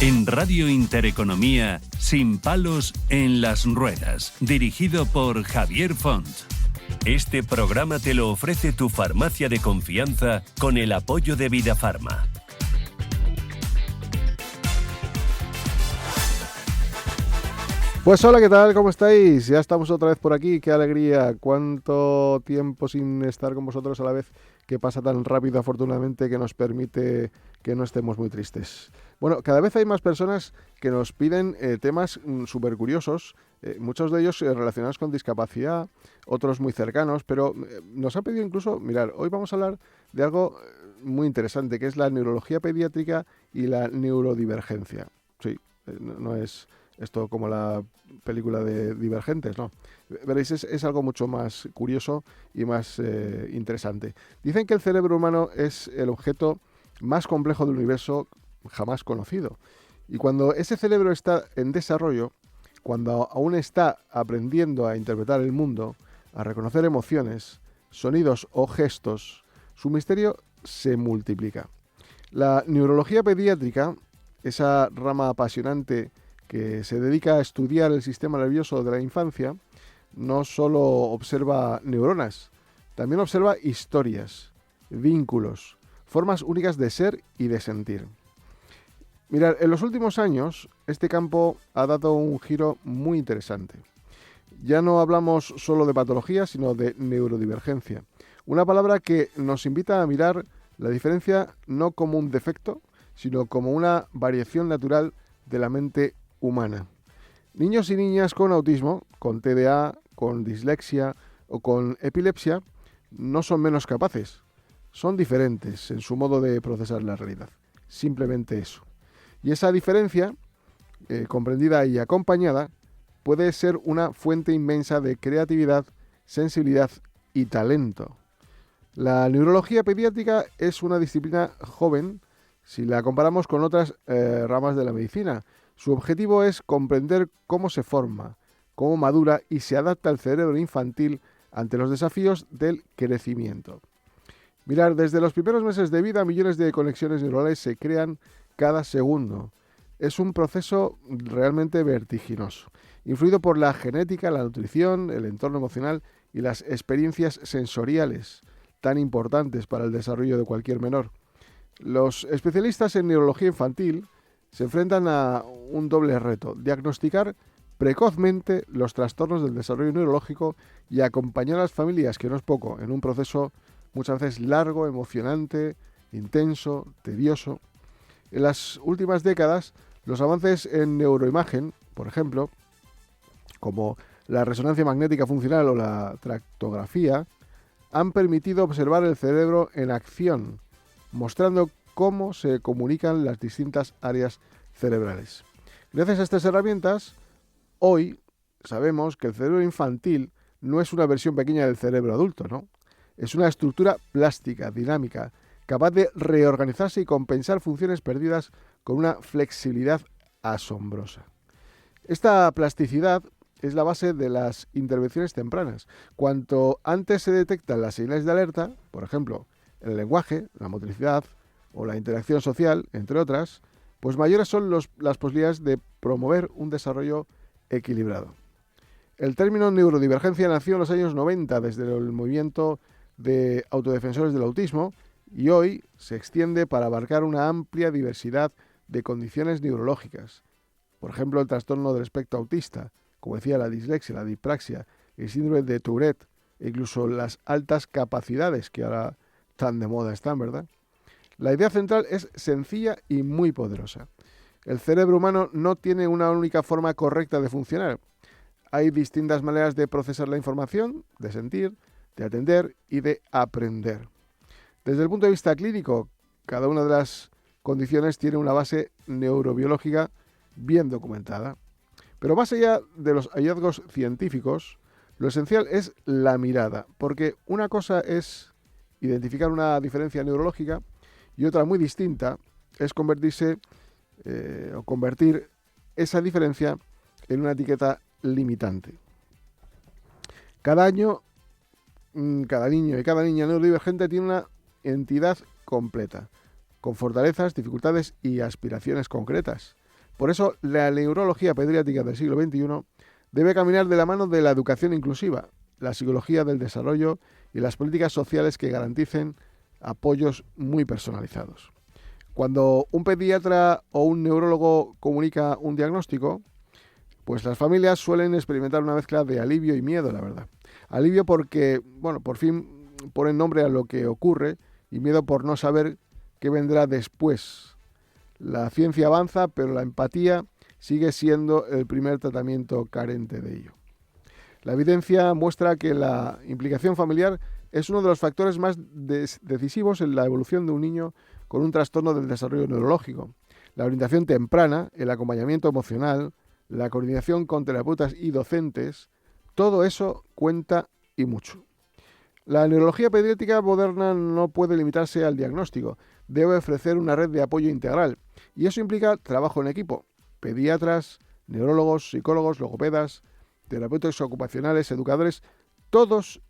En Radio Intereconomía, Sin palos en las ruedas, dirigido por Javier Font. Este programa te lo ofrece tu farmacia de confianza con el apoyo de Vidafarma. Pues hola, ¿qué tal? ¿Cómo estáis? Ya estamos otra vez por aquí, qué alegría, cuánto tiempo sin estar con vosotros a la vez, que pasa tan rápido afortunadamente que nos permite que no estemos muy tristes. Bueno, cada vez hay más personas que nos piden temas súper curiosos, muchos de ellos relacionados con discapacidad, otros muy cercanos, pero nos han pedido incluso, mirar, hoy vamos a hablar de algo muy interesante, que es la neurología pediátrica y la neurodivergencia. Sí, no es esto como la película de Divergentes, no. Veréis, es algo mucho más curioso y más interesante. Dicen que el cerebro humano es el objeto más complejo del universo jamás conocido. Y cuando ese cerebro está en desarrollo, cuando aún está aprendiendo a interpretar el mundo, a reconocer emociones, sonidos o gestos, su misterio se multiplica. La neurología pediátrica, esa rama apasionante que se dedica a estudiar el sistema nervioso de la infancia, no solo observa neuronas, también observa historias, vínculos, formas únicas de ser y de sentir. Mirad, en los últimos años este campo ha dado un giro muy interesante. Ya no hablamos solo de patología, sino de neurodivergencia. Una palabra que nos invita a mirar la diferencia no como un defecto, sino como una variación natural de la mente humana. Niños y niñas con autismo, con TDA, con dislexia o con epilepsia no son menos capaces, son diferentes en su modo de procesar la realidad. Simplemente eso. Y esa diferencia, comprendida y acompañada, puede ser una fuente inmensa de creatividad, sensibilidad y talento. La neurología pediátrica es una disciplina joven si la comparamos con otras ramas de la medicina. Su objetivo es comprender cómo se forma, cómo madura y se adapta el cerebro infantil ante los desafíos del crecimiento. Mirad, desde los primeros meses de vida, millones de conexiones neuronales se crean cada segundo. Es un proceso realmente vertiginoso, influido por la genética, la nutrición, el entorno emocional y las experiencias sensoriales, tan importantes para el desarrollo de cualquier menor. Los especialistas en neurología infantil se enfrentan a un doble reto: diagnosticar precozmente los trastornos del desarrollo neurológico y acompañar a las familias, que no es poco, en un proceso muchas veces largo, emocionante, intenso, tedioso. En las últimas décadas, los avances en neuroimagen, por ejemplo, como la resonancia magnética funcional o la tractografía, han permitido observar el cerebro en acción, mostrando cómo se comunican las distintas áreas cerebrales. Gracias a estas herramientas, hoy sabemos que el cerebro infantil no es una versión pequeña del cerebro adulto, ¿no? Es una estructura plástica, dinámica, capaz de reorganizarse y compensar funciones perdidas con una flexibilidad asombrosa. Esta plasticidad es la base de las intervenciones tempranas. Cuanto antes se detectan las señales de alerta, por ejemplo, el lenguaje, la motricidad o la interacción social, entre otras, pues mayores son las posibilidades de promover un desarrollo equilibrado. El término neurodivergencia nació en los años 90 desde el movimiento de autodefensores del autismo y hoy se extiende para abarcar una amplia diversidad de condiciones neurológicas. Por ejemplo, el trastorno del espectro autista, como decía, la dislexia, la dispraxia, el síndrome de Tourette e incluso las altas capacidades que ahora tan de moda están, ¿verdad? La idea central es sencilla y muy poderosa. El cerebro humano no tiene una única forma correcta de funcionar. Hay distintas maneras de procesar la información, de sentir, de atender y de aprender. Desde el punto de vista clínico, cada una de las condiciones tiene una base neurobiológica bien documentada. Pero más allá de los hallazgos científicos, lo esencial es la mirada, porque una cosa es identificar una diferencia neurológica y otra muy distinta es convertir esa diferencia en una etiqueta limitante. Cada año, cada niño y cada niña neurodivergente tiene una entidad completa, con fortalezas, dificultades y aspiraciones concretas. Por eso, la neurología pediátrica del siglo XXI debe caminar de la mano de la educación inclusiva, la psicología del desarrollo y las políticas sociales que garanticen apoyos muy personalizados. Cuando un pediatra o un neurólogo comunica un diagnóstico, pues las familias suelen experimentar una mezcla de alivio y miedo, la verdad. Alivio porque, por fin ponen nombre a lo que ocurre, y miedo por no saber qué vendrá después. La ciencia avanza, pero la empatía sigue siendo el primer tratamiento carente de ello. La evidencia muestra que la implicación familiar es uno de los factores más decisivos en la evolución de un niño con un trastorno del desarrollo neurológico. La orientación temprana, el acompañamiento emocional, la coordinación con terapeutas y docentes, todo eso cuenta y mucho. La neurología pediátrica moderna no puede limitarse al diagnóstico, debe ofrecer una red de apoyo integral, y eso implica trabajo en equipo. Pediatras, neurólogos, psicólogos, logopedas, terapeutas ocupacionales, educadores, todos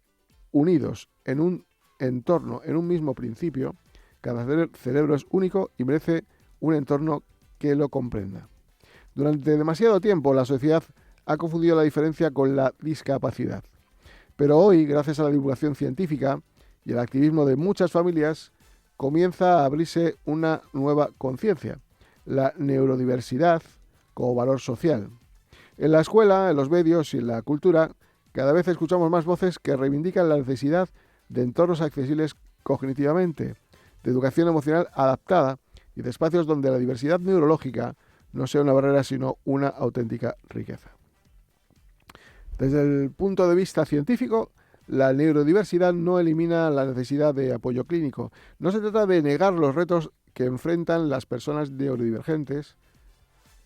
unidos en un entorno, en un mismo principio. Cada cerebro es único y merece un entorno que lo comprenda. Durante demasiado tiempo la sociedad ha confundido la diferencia con la discapacidad. Pero hoy, gracias a la divulgación científica y el activismo de muchas familias, comienza a abrirse una nueva conciencia, la neurodiversidad como valor social. En la escuela, en los medios y en la cultura, cada vez escuchamos más voces que reivindican la necesidad de entornos accesibles cognitivamente, de educación emocional adaptada y de espacios donde la diversidad neurológica no sea una barrera, sino una auténtica riqueza. Desde el punto de vista científico, la neurodiversidad no elimina la necesidad de apoyo clínico. No se trata de negar los retos que enfrentan las personas neurodivergentes,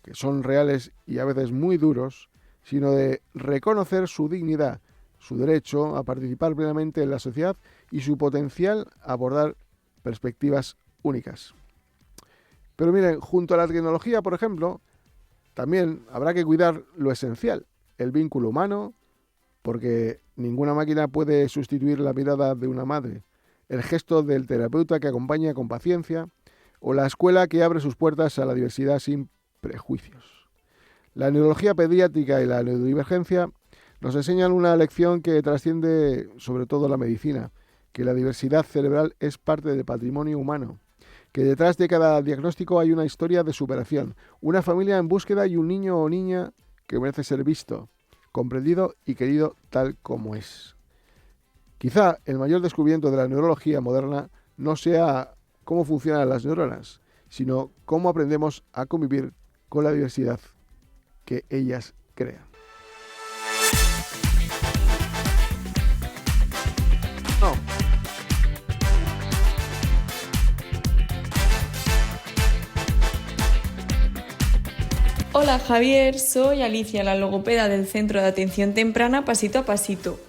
que son reales y a veces muy duros, sino de reconocer su dignidad, su derecho a participar plenamente en la sociedad y su potencial a abordar perspectivas únicas. Pero miren, junto a la tecnología, por ejemplo, también habrá que cuidar lo esencial, el vínculo humano, porque ninguna máquina puede sustituir la mirada de una madre, el gesto del terapeuta que acompaña con paciencia, o la escuela que abre sus puertas a la diversidad sin prejuicios. La neurología pediátrica y la neurodivergencia nos enseñan una lección que trasciende sobre todo la medicina, que la diversidad cerebral es parte del patrimonio humano, que detrás de cada diagnóstico hay una historia de superación, una familia en búsqueda y un niño o niña que merece ser visto, comprendido y querido tal como es. Quizá el mayor descubrimiento de la neurología moderna no sea cómo funcionan las neuronas, sino cómo aprendemos a convivir con la diversidad que ellas crean. Hola Javier, soy Alicia, la logopeda del Centro de Atención Temprana Pasito a Pasito.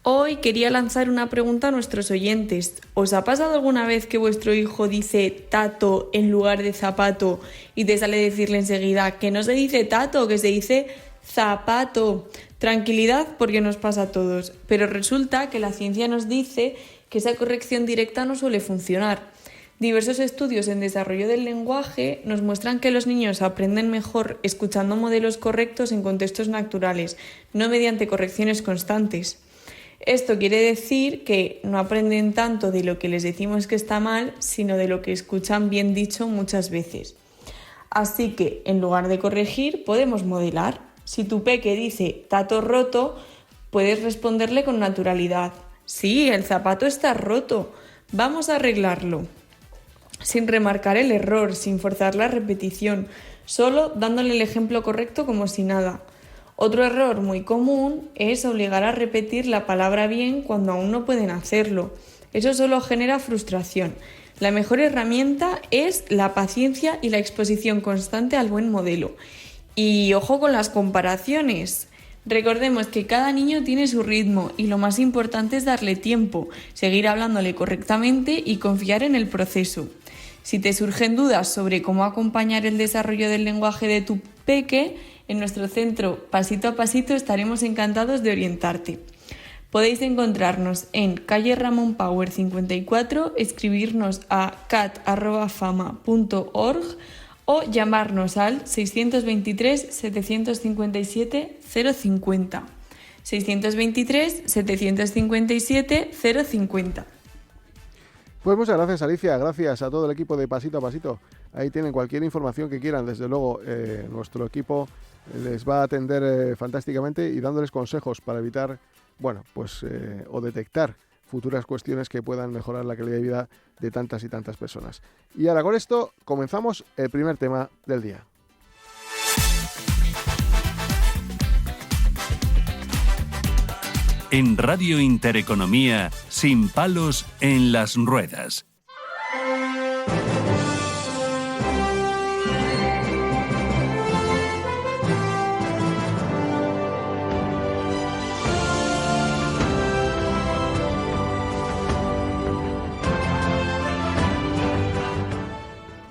Hoy quería lanzar una pregunta a nuestros oyentes. ¿Os ha pasado alguna vez que vuestro hijo dice tato en lugar de zapato y te sale decirle enseguida que no se dice tato, que se dice zapato? Tranquilidad, porque nos pasa a todos, pero resulta que la ciencia nos dice que esa corrección directa no suele funcionar. Diversos estudios en desarrollo del lenguaje nos muestran que los niños aprenden mejor escuchando modelos correctos en contextos naturales, no mediante correcciones constantes. Esto quiere decir que no aprenden tanto de lo que les decimos que está mal, sino de lo que escuchan bien dicho muchas veces. Así que, en lugar de corregir, podemos modelar. Si tu peque dice tato roto, puedes responderle con naturalidad. Sí, el zapato está roto, vamos a arreglarlo. Sin remarcar el error, sin forzar la repetición, solo dándole el ejemplo correcto como si nada. Otro error muy común es obligar a repetir la palabra bien cuando aún no pueden hacerlo. Eso solo genera frustración. La mejor herramienta es la paciencia y la exposición constante al buen modelo. Y ojo con las comparaciones. Recordemos que cada niño tiene su ritmo y lo más importante es darle tiempo, seguir hablándole correctamente y confiar en el proceso. Si te surgen dudas sobre cómo acompañar el desarrollo del lenguaje de tu peque, en nuestro centro Pasito a Pasito estaremos encantados de orientarte. Podéis encontrarnos en calle Ramón Power 54, escribirnos a cat@fama.org o llamarnos al 623 757 050. 623 757 050. Pues muchas gracias, Alicia, gracias a todo el equipo de Pasito a Pasito. Ahí tienen cualquier información que quieran, desde luego nuestro equipo les va a atender fantásticamente y dándoles consejos para evitar, o detectar futuras cuestiones que puedan mejorar la calidad de vida de tantas y tantas personas. Y ahora con esto comenzamos el primer tema del día. En Radio Intereconomía, Sin Palos en las Ruedas.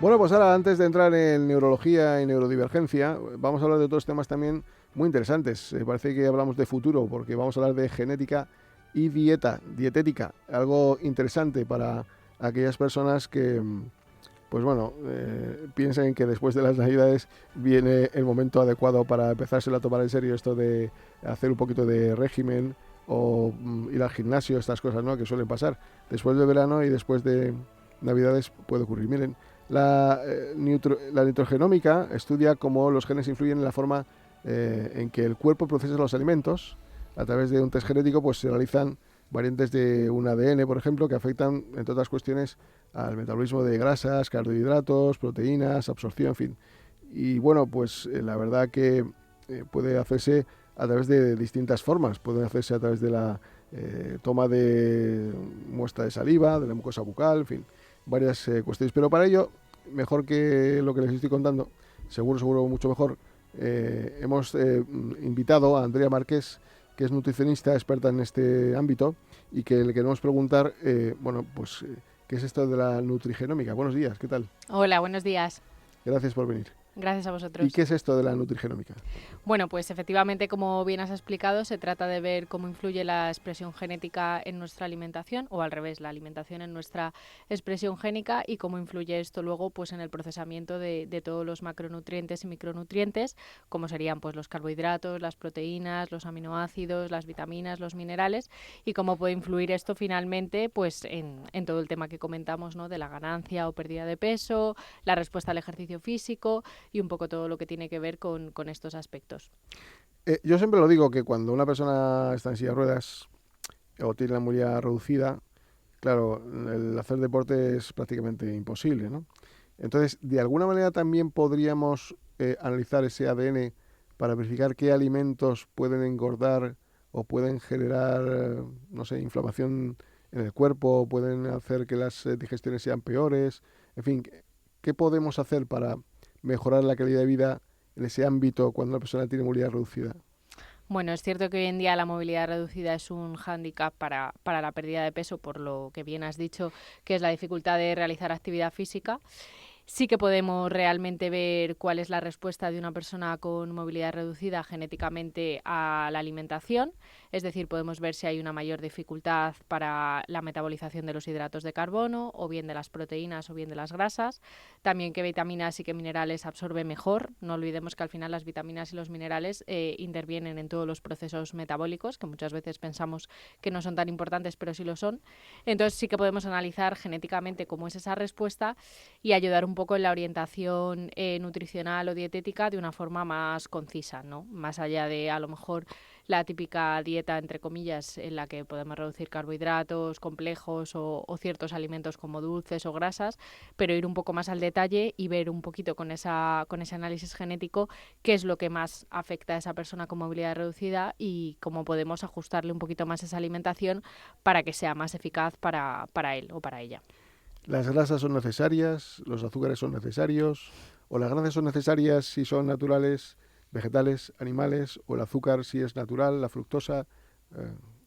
Bueno, pues ahora, antes de entrar en neurología y neurodivergencia, vamos a hablar de otros temas también muy interesantes. Parece que hablamos de futuro, porque vamos a hablar de genética y dietética, algo interesante para aquellas personas que, piensen que después de las Navidades viene el momento adecuado para empezárselo a tomar en serio esto de hacer un poquito de régimen o ir al gimnasio, estas cosas, ¿no?, que suelen pasar. Después de verano y después de Navidades puede ocurrir. Miren, la nitrogenómica estudia cómo los genes influyen en la forma en que el cuerpo procesa los alimentos. A través de un test genético pues se realizan variantes de un ADN, por ejemplo, que afectan, entre otras cuestiones, al metabolismo de grasas, carbohidratos, proteínas, absorción, en fin. Y bueno, pues la verdad que puede hacerse a través de distintas formas. Puede hacerse a través de la toma de muestra de saliva, de la mucosa bucal, en fin, varias cuestiones. Pero para ello, mejor que lo que les estoy contando, seguro mucho mejor, hemos invitado a Andrea Márquez, que es nutricionista experta en este ámbito, y que le queremos preguntar, ¿qué es esto de la nutrigenómica? Buenos días, ¿qué tal? Hola, buenos días. Gracias por venir. Gracias a vosotros. ¿Y qué es esto de la nutrigenómica? Bueno, pues efectivamente, como bien has explicado, se trata de ver cómo influye la expresión genética en nuestra alimentación, o al revés, la alimentación en nuestra expresión génica, y cómo influye esto luego pues en el procesamiento de todos los macronutrientes y micronutrientes, como serían pues los carbohidratos, las proteínas, los aminoácidos, las vitaminas, los minerales, y cómo puede influir esto finalmente pues en todo el tema que comentamos, ¿no?, de la ganancia o pérdida de peso, la respuesta al ejercicio físico y un poco todo lo que tiene que ver con estos aspectos. Yo siempre lo digo, que cuando una persona está en silla de ruedas o tiene la movilidad reducida, claro, el hacer deporte es prácticamente imposible, ¿no? Entonces, de alguna manera también podríamos analizar ese ADN para verificar qué alimentos pueden engordar o pueden generar, inflamación en el cuerpo, pueden hacer que las digestiones sean peores. En fin, ¿qué podemos hacer para mejorar la calidad de vida en ese ámbito cuando una persona tiene movilidad reducida? Bueno, es cierto que hoy en día la movilidad reducida es un hándicap para la pérdida de peso, por lo que bien has dicho, que es la dificultad de realizar actividad física. Sí que podemos realmente ver cuál es la respuesta de una persona con movilidad reducida genéticamente a la alimentación. Es decir, podemos ver si hay una mayor dificultad para la metabolización de los hidratos de carbono, o bien de las proteínas o bien de las grasas. También qué vitaminas y qué minerales absorbe mejor. No olvidemos que al final las vitaminas y los minerales intervienen en todos los procesos metabólicos, que muchas veces pensamos que no son tan importantes, pero sí lo son. Entonces sí que podemos analizar genéticamente cómo es esa respuesta y ayudar un poco en la orientación nutricional o dietética de una forma más concisa, ¿no? Más allá de a lo mejor la típica dieta, entre comillas, en la que podemos reducir carbohidratos complejos o ciertos alimentos como dulces o grasas, pero ir un poco más al detalle y ver un poquito con ese análisis genético qué es lo que más afecta a esa persona con movilidad reducida y cómo podemos ajustarle un poquito más esa alimentación para que sea más eficaz para él o para ella. ¿Las grasas son necesarias? ¿Los azúcares son necesarios? ¿O las grasas son necesarias si son naturales, vegetales, animales? ¿O el azúcar si es natural, la fructosa?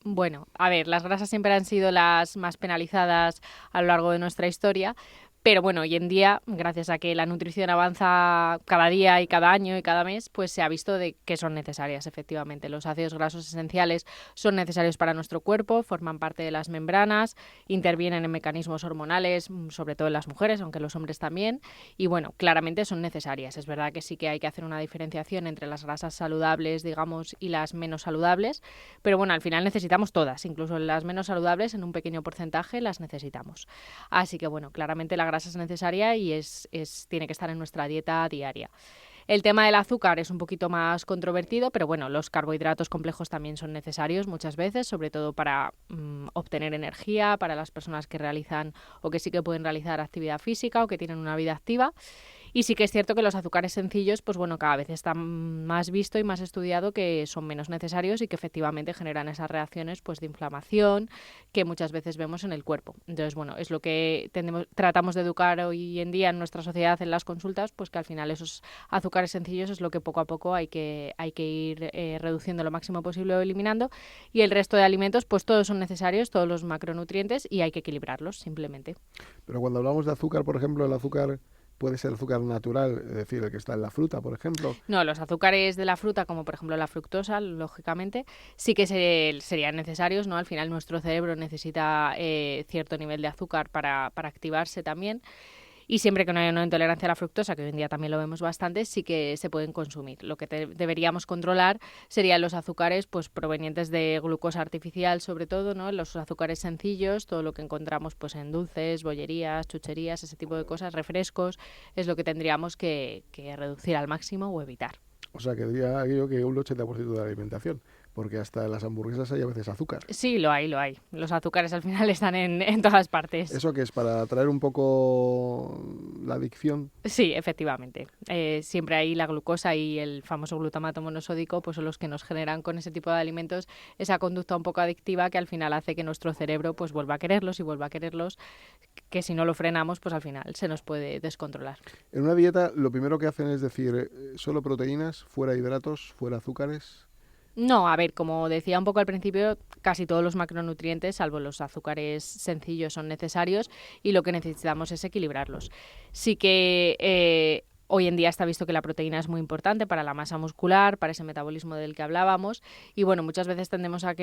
Bueno, a ver, las grasas siempre han sido las más penalizadas a lo largo de nuestra historia, Pero bueno, hoy en día, gracias a que la nutrición avanza cada día y cada año y cada mes, pues se ha visto de que son necesarias, efectivamente. Los ácidos grasos esenciales son necesarios para nuestro cuerpo, forman parte de las membranas, intervienen en mecanismos hormonales, sobre todo en las mujeres, aunque los hombres también, y bueno, claramente son necesarias. Es verdad que sí que hay que hacer una diferenciación entre las grasas saludables, digamos, y las menos saludables, pero bueno, al final necesitamos todas, incluso las menos saludables en un pequeño porcentaje las necesitamos. Así que bueno, claramente la grasa es necesaria y tiene que estar en nuestra dieta diaria. El tema del azúcar es un poquito más controvertido, pero bueno, los carbohidratos complejos también son necesarios muchas veces, sobre todo para obtener energía, para las personas que realizan o que sí que pueden realizar actividad física o que tienen una vida activa. Y sí que es cierto que los azúcares sencillos, pues bueno, cada vez está más visto y más estudiado que son menos necesarios y que efectivamente generan esas reacciones pues de inflamación que muchas veces vemos en el cuerpo. Entonces, bueno, es lo que tratamos de educar hoy en día en nuestra sociedad en las consultas, pues que al final esos azúcares sencillos es lo que poco a poco hay que ir reduciendo lo máximo posible o eliminando, y el resto de alimentos, pues todos son necesarios, todos los macronutrientes, y hay que equilibrarlos simplemente. Pero cuando hablamos de azúcar, por ejemplo, el azúcar puede ser azúcar natural, es decir, el que está en la fruta, por ejemplo. No, los azúcares de la fruta, como por ejemplo la fructosa, lógicamente, sí que serían necesarios, ¿no? Al final nuestro cerebro necesita cierto nivel de azúcar para activarse también. Y siempre que no haya una intolerancia a la fructosa, que hoy en día también lo vemos bastante, sí que se pueden consumir. Lo que deberíamos controlar serían los azúcares pues provenientes de glucosa artificial, sobre todo, ¿no? Los azúcares sencillos, todo lo que encontramos pues en dulces, bollerías, chucherías, ese tipo de cosas, refrescos, es lo que tendríamos que reducir al máximo o evitar. O sea, que diría yo que un 80% de la alimentación, porque hasta en las hamburguesas hay a veces azúcar. Sí, lo hay. Los azúcares al final están en todas partes. ¿Eso qué es? ¿Para atraer un poco la adicción? Sí, efectivamente. Siempre ahí la glucosa y el famoso glutamato monosódico pues son los que nos generan con ese tipo de alimentos esa conducta un poco adictiva que al final hace que nuestro cerebro pues vuelva a quererlos y vuelva a quererlos, que si no lo frenamos pues al final se nos puede descontrolar. En una dieta lo primero que hacen es decir, solo proteínas, fuera hidratos, fuera azúcares. No, a ver, como decía un poco al principio, casi todos los macronutrientes, salvo los azúcares sencillos, son necesarios y lo que necesitamos es equilibrarlos. Sí que hoy en día está visto que la proteína es muy importante para la masa muscular, para ese metabolismo del que hablábamos, y bueno, muchas veces tendemos a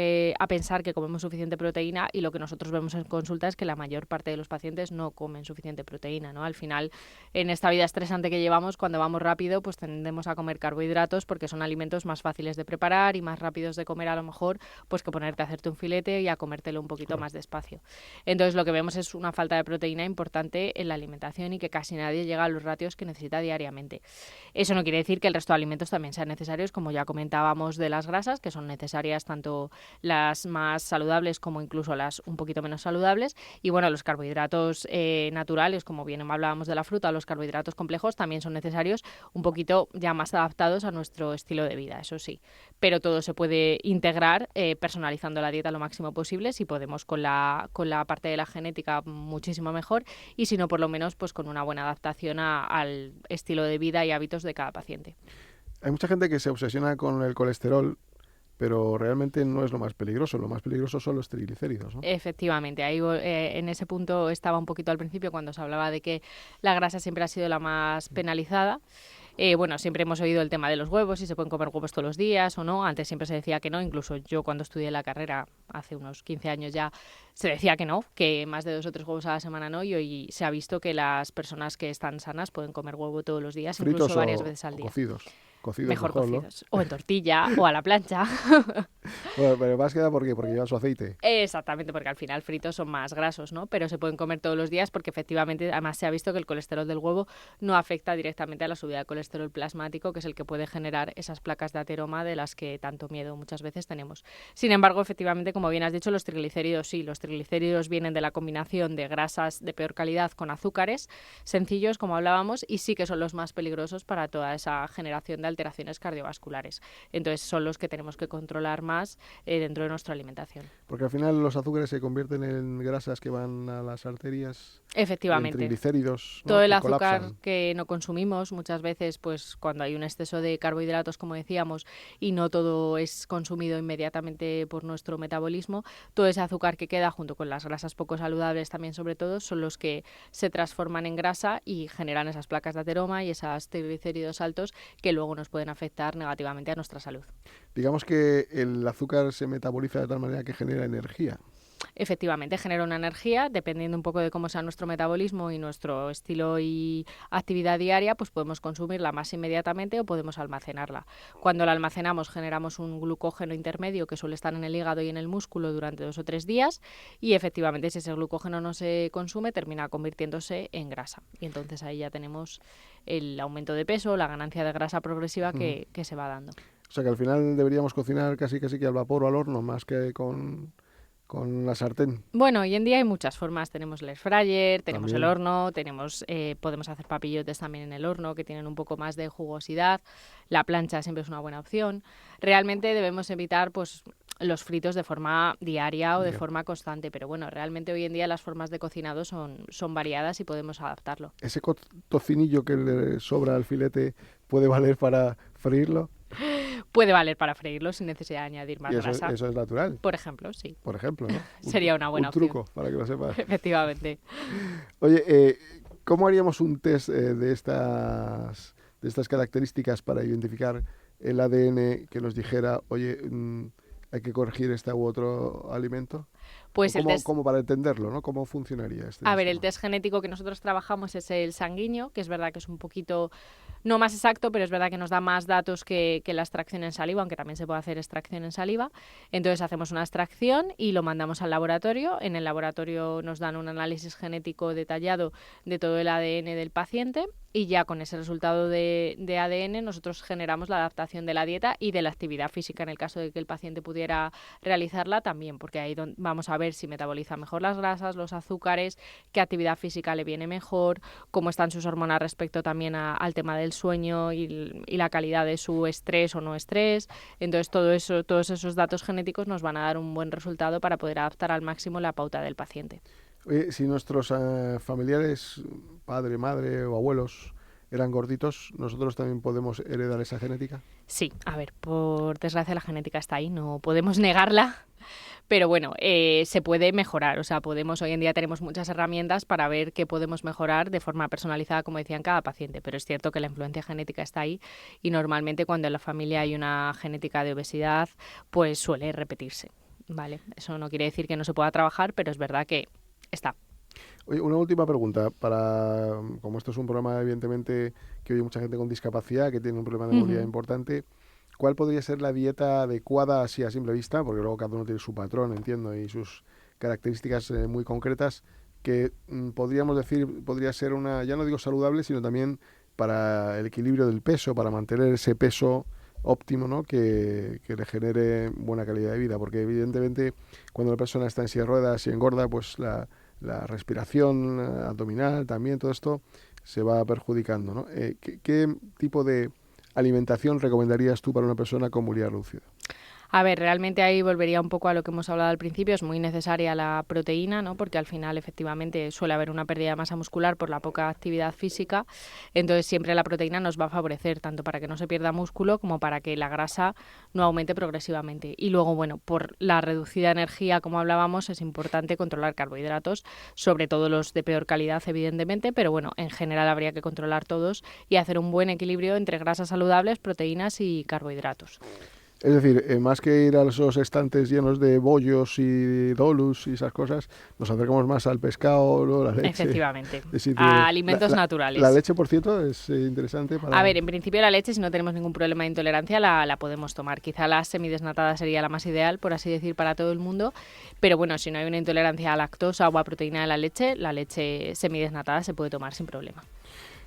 pensar que comemos suficiente proteína, y lo que nosotros vemos en consulta es que la mayor parte de los pacientes no comen suficiente proteína, ¿no? Al final, en esta vida estresante que llevamos, cuando vamos rápido, pues tendemos a comer carbohidratos porque son alimentos más fáciles de preparar y más rápidos de comer a lo mejor, pues que ponerte a hacerte un filete y a comértelo un poquito más despacio. Entonces lo que vemos es una falta de proteína importante en la alimentación y que casi nadie llega a los ratios que necesita diariamente. Eso no quiere decir que el resto de alimentos también sean necesarios, como ya comentábamos de las grasas, que son necesarias tanto las más saludables como incluso las un poquito menos saludables. Y bueno, los carbohidratos naturales, como bien hablábamos de la fruta, los carbohidratos complejos también son necesarios, un poquito ya más adaptados a nuestro estilo de vida, eso sí. Pero todo se puede integrar personalizando la dieta lo máximo posible, si podemos con la parte de la genética muchísimo mejor, y si no, por lo menos pues con una buena adaptación al estilo de vida y hábitos de cada paciente. Hay mucha gente que se obsesiona con el colesterol, pero realmente no es lo más peligroso. Lo más peligroso son los triglicéridos, ¿no? Efectivamente, ahí en ese punto estaba un poquito al principio cuando se hablaba de que la grasa siempre ha sido la más penalizada. Bueno, siempre hemos oído el tema de los huevos, si se pueden comer huevos todos los días o no. Antes siempre se decía que no, incluso yo cuando estudié la carrera, hace unos 15 años ya, se decía que no, que más de 2 o 3 huevos a la semana no, y hoy se ha visto que las personas que están sanas pueden comer huevo todos los días, ¿fritos incluso varias veces al día. Cocidos? Mejor cocidos. ¿No? O en tortilla o a la plancha. Bueno, pero más que nada, ¿por qué? Porque llevan su aceite. Exactamente, porque al final fritos son más grasos, ¿no? Pero se pueden comer todos los días porque efectivamente además se ha visto que el colesterol del huevo no afecta directamente a la subida de colesterol plasmático, que es el que puede generar esas placas de ateroma de las que tanto miedo muchas veces tenemos. Sin embargo, efectivamente, como bien has dicho, los triglicéridos sí. Los triglicéridos vienen de la combinación de grasas de peor calidad con azúcares sencillos, como hablábamos, y sí que son los más peligrosos para toda esa generación de de alteraciones cardiovasculares. Entonces son los que tenemos que controlar más dentro de nuestra alimentación. Porque al final los azúcares se convierten en grasas que van a las arterias. Efectivamente. En triglicéridos, ¿no? Todo el que azúcar colapsan. que no consumimos, muchas veces, pues cuando hay un exceso de carbohidratos, como decíamos, y no todo es consumido inmediatamente por nuestro metabolismo, todo ese azúcar que queda junto con las grasas poco saludables también, sobre todo, son los que se transforman en grasa y generan esas placas de ateroma y esos triglicéridos altos que luego nos pueden afectar negativamente a nuestra salud. Digamos que el azúcar se metaboliza de tal manera que genera energía. Efectivamente, genera una energía, dependiendo un poco de cómo sea nuestro metabolismo y nuestro estilo y actividad diaria, pues podemos consumirla más inmediatamente o podemos almacenarla. Cuando la almacenamos generamos un glucógeno intermedio que suele estar en el hígado y en el músculo durante 2 o 3 días y efectivamente si ese glucógeno no se consume termina convirtiéndose en grasa y entonces ahí ya tenemos el aumento de peso, la ganancia de grasa progresiva que se va dando. O sea que al final deberíamos cocinar casi que al vapor o al horno más que con la sartén. Bueno, hoy en día hay muchas formas. Tenemos el air fryer, tenemos También. el horno, podemos hacer papillotes también en el horno que tienen un poco más de jugosidad. La plancha siempre es una buena opción. Realmente debemos evitar pues los fritos de forma diaria o de forma constante, pero bueno, realmente hoy en día las formas de cocinado son variadas y podemos adaptarlo. ¿Ese tocinillo que le sobra al filete puede valer para freírlo? Puede valer para freírlo sin necesidad de añadir más Y grasa. eso es natural, Por ejemplo, sí. por ejemplo, ¿no? Sería una buena un truco, para que lo sepas. Efectivamente. Oye, ¿cómo haríamos un test de estas características para identificar el ADN que nos dijera, oye, hay que corregir este u otro alimento? Pues ¿Cómo para entenderlo, ¿no? ¿Cómo funcionaría este A ver, el sistema? test genético que nosotros trabajamos es el sanguíneo, que es verdad que es un poquito, no más exacto, pero es verdad que nos da más datos que la extracción en saliva, aunque también se puede hacer extracción en saliva. Entonces hacemos una extracción y lo mandamos al laboratorio. En el laboratorio nos dan un análisis genético detallado de todo el ADN del paciente y ya con ese resultado de ADN nosotros generamos la adaptación de la dieta y de la actividad física en el caso de que el paciente pudiera realizarla también, porque ahí vamos a ver si metaboliza mejor las grasas, los azúcares, qué actividad física le viene mejor, cómo están sus hormonas respecto también al tema del sueño y la calidad de su estrés o no estrés. Entonces todos esos datos genéticos nos van a dar un buen resultado para poder adaptar al máximo la pauta del paciente. Oye, si nuestros familiares, padre, madre o abuelos, eran gorditos, ¿nosotros también podemos heredar esa genética? Sí, a ver, por desgracia la genética está ahí, no podemos negarla, pero bueno, se puede mejorar, o sea, hoy en día tenemos muchas herramientas para ver qué podemos mejorar de forma personalizada, como decía, en cada paciente, pero es cierto que la influencia genética está ahí y normalmente cuando en la familia hay una genética de obesidad, pues suele repetirse, ¿vale? Eso no quiere decir que no se pueda trabajar, pero es verdad que está. Oye, una última pregunta, como esto es un programa evidentemente que oye mucha gente con discapacidad, que tiene un problema de movilidad importante, ¿cuál podría ser la dieta adecuada así a simple vista? Porque luego cada uno tiene su patrón, entiendo, y sus características muy concretas, que podríamos decir, podría ser una, ya no digo saludable, sino también para el equilibrio del peso, para mantener ese peso óptimo, ¿no? que le genere buena calidad de vida, porque evidentemente cuando la persona está en silla de ruedas y engorda, pues la respiración abdominal también, todo esto se va perjudicando, ¿no? ¿Qué tipo de alimentación recomendarías tú para una persona con movilidad reducida? A ver, realmente ahí volvería un poco a lo que hemos hablado al principio, es muy necesaria la proteína, ¿no? Porque al final efectivamente suele haber una pérdida de masa muscular por la poca actividad física, entonces siempre la proteína nos va a favorecer tanto para que no se pierda músculo como para que la grasa no aumente progresivamente. Y luego, bueno, por la reducida energía, como hablábamos, es importante controlar carbohidratos, sobre todo los de peor calidad, evidentemente, pero bueno, en general habría que controlar todos y hacer un buen equilibrio entre grasas saludables, proteínas y carbohidratos. Es decir, más que ir a esos estantes llenos de bollos y dolus y esas cosas, nos acercamos más al pescado, ¿no? La leche. Efectivamente, a alimentos naturales. La leche, por cierto, es interesante para... A ver, en principio la leche, si no tenemos ningún problema de intolerancia, la podemos tomar. Quizá la semidesnatada sería la más ideal, por así decir, para todo el mundo. Pero bueno, si no hay una intolerancia a lactosa o a proteína de la leche semidesnatada se puede tomar sin problema.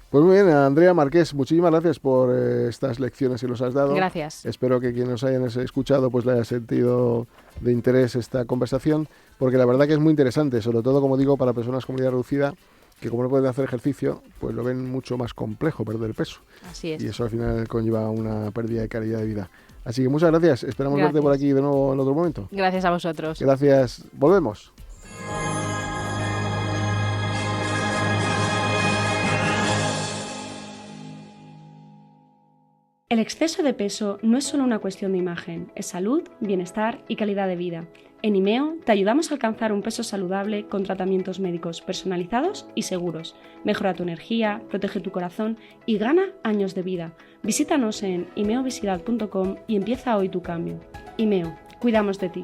Pues muy bien, Andrea Marqués, muchísimas gracias por estas lecciones que nos has dado. Gracias. Espero que quienes nos hayan escuchado pues le haya sentido de interés esta conversación, porque la verdad que es muy interesante, sobre todo, como digo, para personas con movilidad reducida, que como no pueden hacer ejercicio, pues lo ven mucho más complejo perder peso. Así es. Y eso al final conlleva una pérdida de calidad de vida. Así que muchas gracias. Esperamos Gracias. verte por aquí de nuevo en otro momento. Gracias a vosotros. Gracias. Volvemos. El exceso de peso no es solo una cuestión de imagen, es salud, bienestar y calidad de vida. En IMEO te ayudamos a alcanzar un peso saludable con tratamientos médicos personalizados y seguros. Mejora tu energía, protege tu corazón y gana años de vida. Visítanos en imeovisidad.com y empieza hoy tu cambio. IMEO, cuidamos de ti.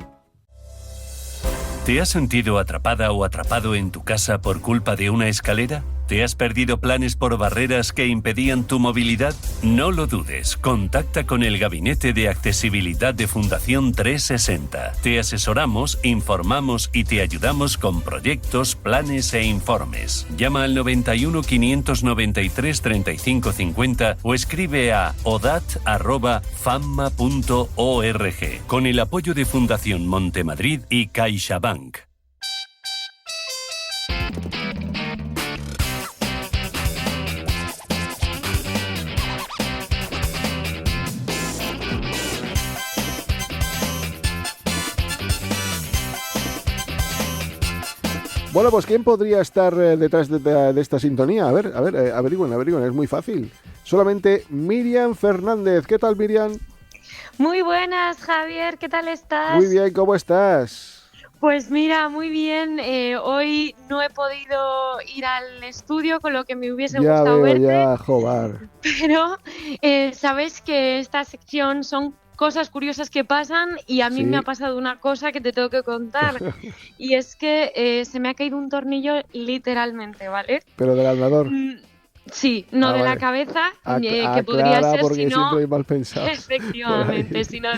¿Te has sentido atrapada o atrapado en tu casa por culpa de una escalera? ¿Te has perdido planes por barreras que impedían tu movilidad? No lo dudes, contacta con el Gabinete de Accesibilidad de Fundación 360. Te asesoramos, informamos y te ayudamos con proyectos, planes e informes. Llama al 91 593 35 50 o escribe a odat@famma.org con el apoyo de Fundación Montemadrid y CaixaBank. Bueno, pues ¿quién podría estar detrás de esta sintonía? A ver, averigüen, es muy fácil. Solamente Miriam Fernández. ¿Qué tal, Miriam? Muy buenas, Javier, ¿qué tal estás? Muy bien, ¿cómo estás? Pues mira, muy bien. Hoy no he podido ir al estudio, con lo que me hubiese gustado verte. Ya, joder. Pero sabes que esta sección son cosas curiosas que pasan y a mí me ha pasado una cosa que te tengo que contar. Y es que se me ha caído un tornillo literalmente, ¿vale? ¿Pero del andador? Sí, no de la cabeza, que podría ser, porque sino... siempre hay mal pensado. Efectivamente, sino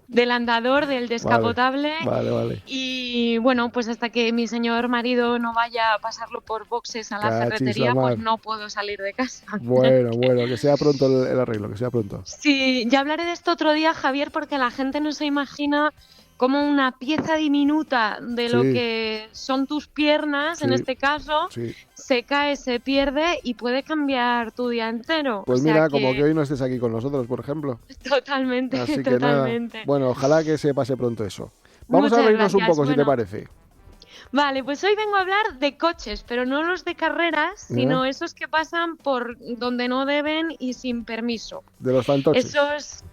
del andador, del descapotable. Vale. Y bueno, pues hasta que mi señor marido no vaya a pasarlo por boxes a la ferretería, pues no puedo salir de casa. Bueno, que sea pronto el arreglo, que sea pronto. Sí, ya hablaré de esto otro día, Javier, porque la gente no se imagina cómo una pieza diminuta de lo que son tus piernas, en este caso, se cae, se pierde y puede cambiar tu día entero. Pues mira, como que hoy no estés aquí con nosotros, por ejemplo. Totalmente, Así que totalmente. Nada. Bueno, ojalá que se pase pronto eso. Vamos a reírnos un poco, si te parece. Vale, pues hoy vengo a hablar de coches, pero no los de carreras, sino esos que pasan por donde no deben y sin permiso. De los fantoches. Esos...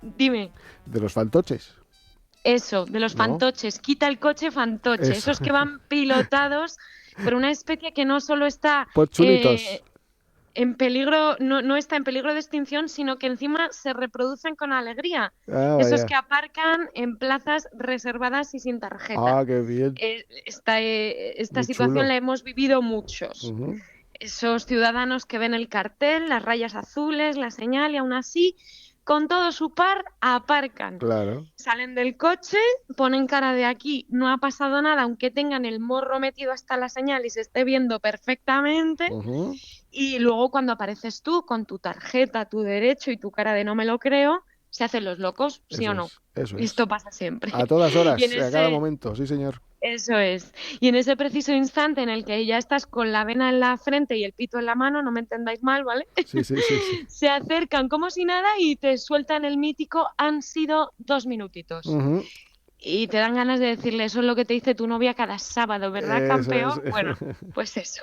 Dime. De los fantoches. Eso, de los fantoches. Quita el coche fantoche. Esos que van pilotados por una especie que no solo está en peligro, no está en peligro de extinción, sino que encima se reproducen con alegría. Esos que aparcan en plazas reservadas y sin tarjeta. Ah, qué bien. Esta situación la hemos vivido muchos. Esos ciudadanos que ven el cartel, las rayas azules, la señal y aún así, con todo su par, aparcan. Claro. Salen del coche, ponen cara de aquí, no ha pasado nada, aunque tengan el morro metido hasta la señal y se esté viendo perfectamente. Y luego cuando apareces tú con tu tarjeta, tu derecho y tu cara de no me lo creo, se hacen los locos, ¿sí o no? Eso es. Esto pasa siempre. A todas horas, a cada momento, sí señor. Eso es. Y en ese preciso instante en el que ya estás con la vena en la frente y el pito en la mano, no me entendáis mal, ¿vale? Sí. Se acercan como si nada y te sueltan el mítico "han sido 2 minutitos". Y te dan ganas de decirle, eso es lo que te dice tu novia cada sábado, ¿verdad, campeón? Bueno, pues eso.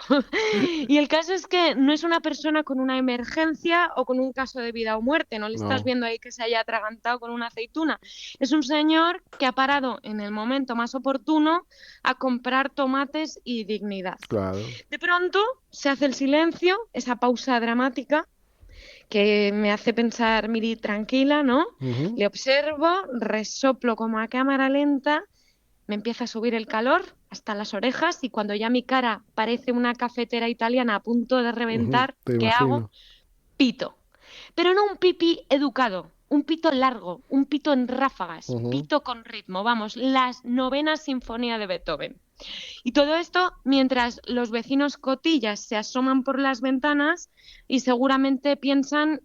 Y el caso es que no es una persona con una emergencia o con un caso de vida o muerte, no le estás viendo ahí que se haya atragantado con una aceituna. Es un señor que ha parado en el momento más oportuno a comprar tomates y dignidad. Claro. De pronto se hace el silencio, esa pausa dramática, que me hace pensar, Miri, tranquila, ¿no? Le observo, resoplo como a cámara lenta, me empieza a subir el calor hasta las orejas y cuando ya mi cara parece una cafetera italiana a punto de reventar, ¿qué hago? Pito. Pero no un pipí educado, un pito largo, un pito en ráfagas, pito con ritmo, vamos, las 9ª sinfonía de Beethoven. Y todo esto mientras los vecinos cotillas se asoman por las ventanas y seguramente piensan,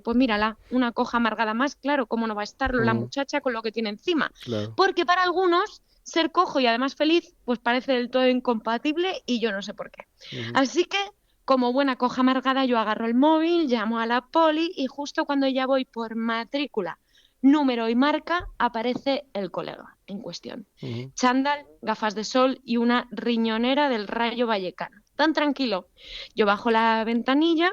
pues mírala, una coja amargada más, claro, cómo no va a estar la muchacha con lo que tiene encima. Claro. Porque para algunos ser cojo y además feliz, pues parece del todo incompatible y yo no sé por qué. Así que, como buena coja amargada, yo agarro el móvil, llamo a la poli y justo cuando ya voy por matrícula, número y marca, aparece el colega en cuestión. Chándal, gafas de sol y una riñonera del Rayo Vallecano. Tan tranquilo. Yo bajo la ventanilla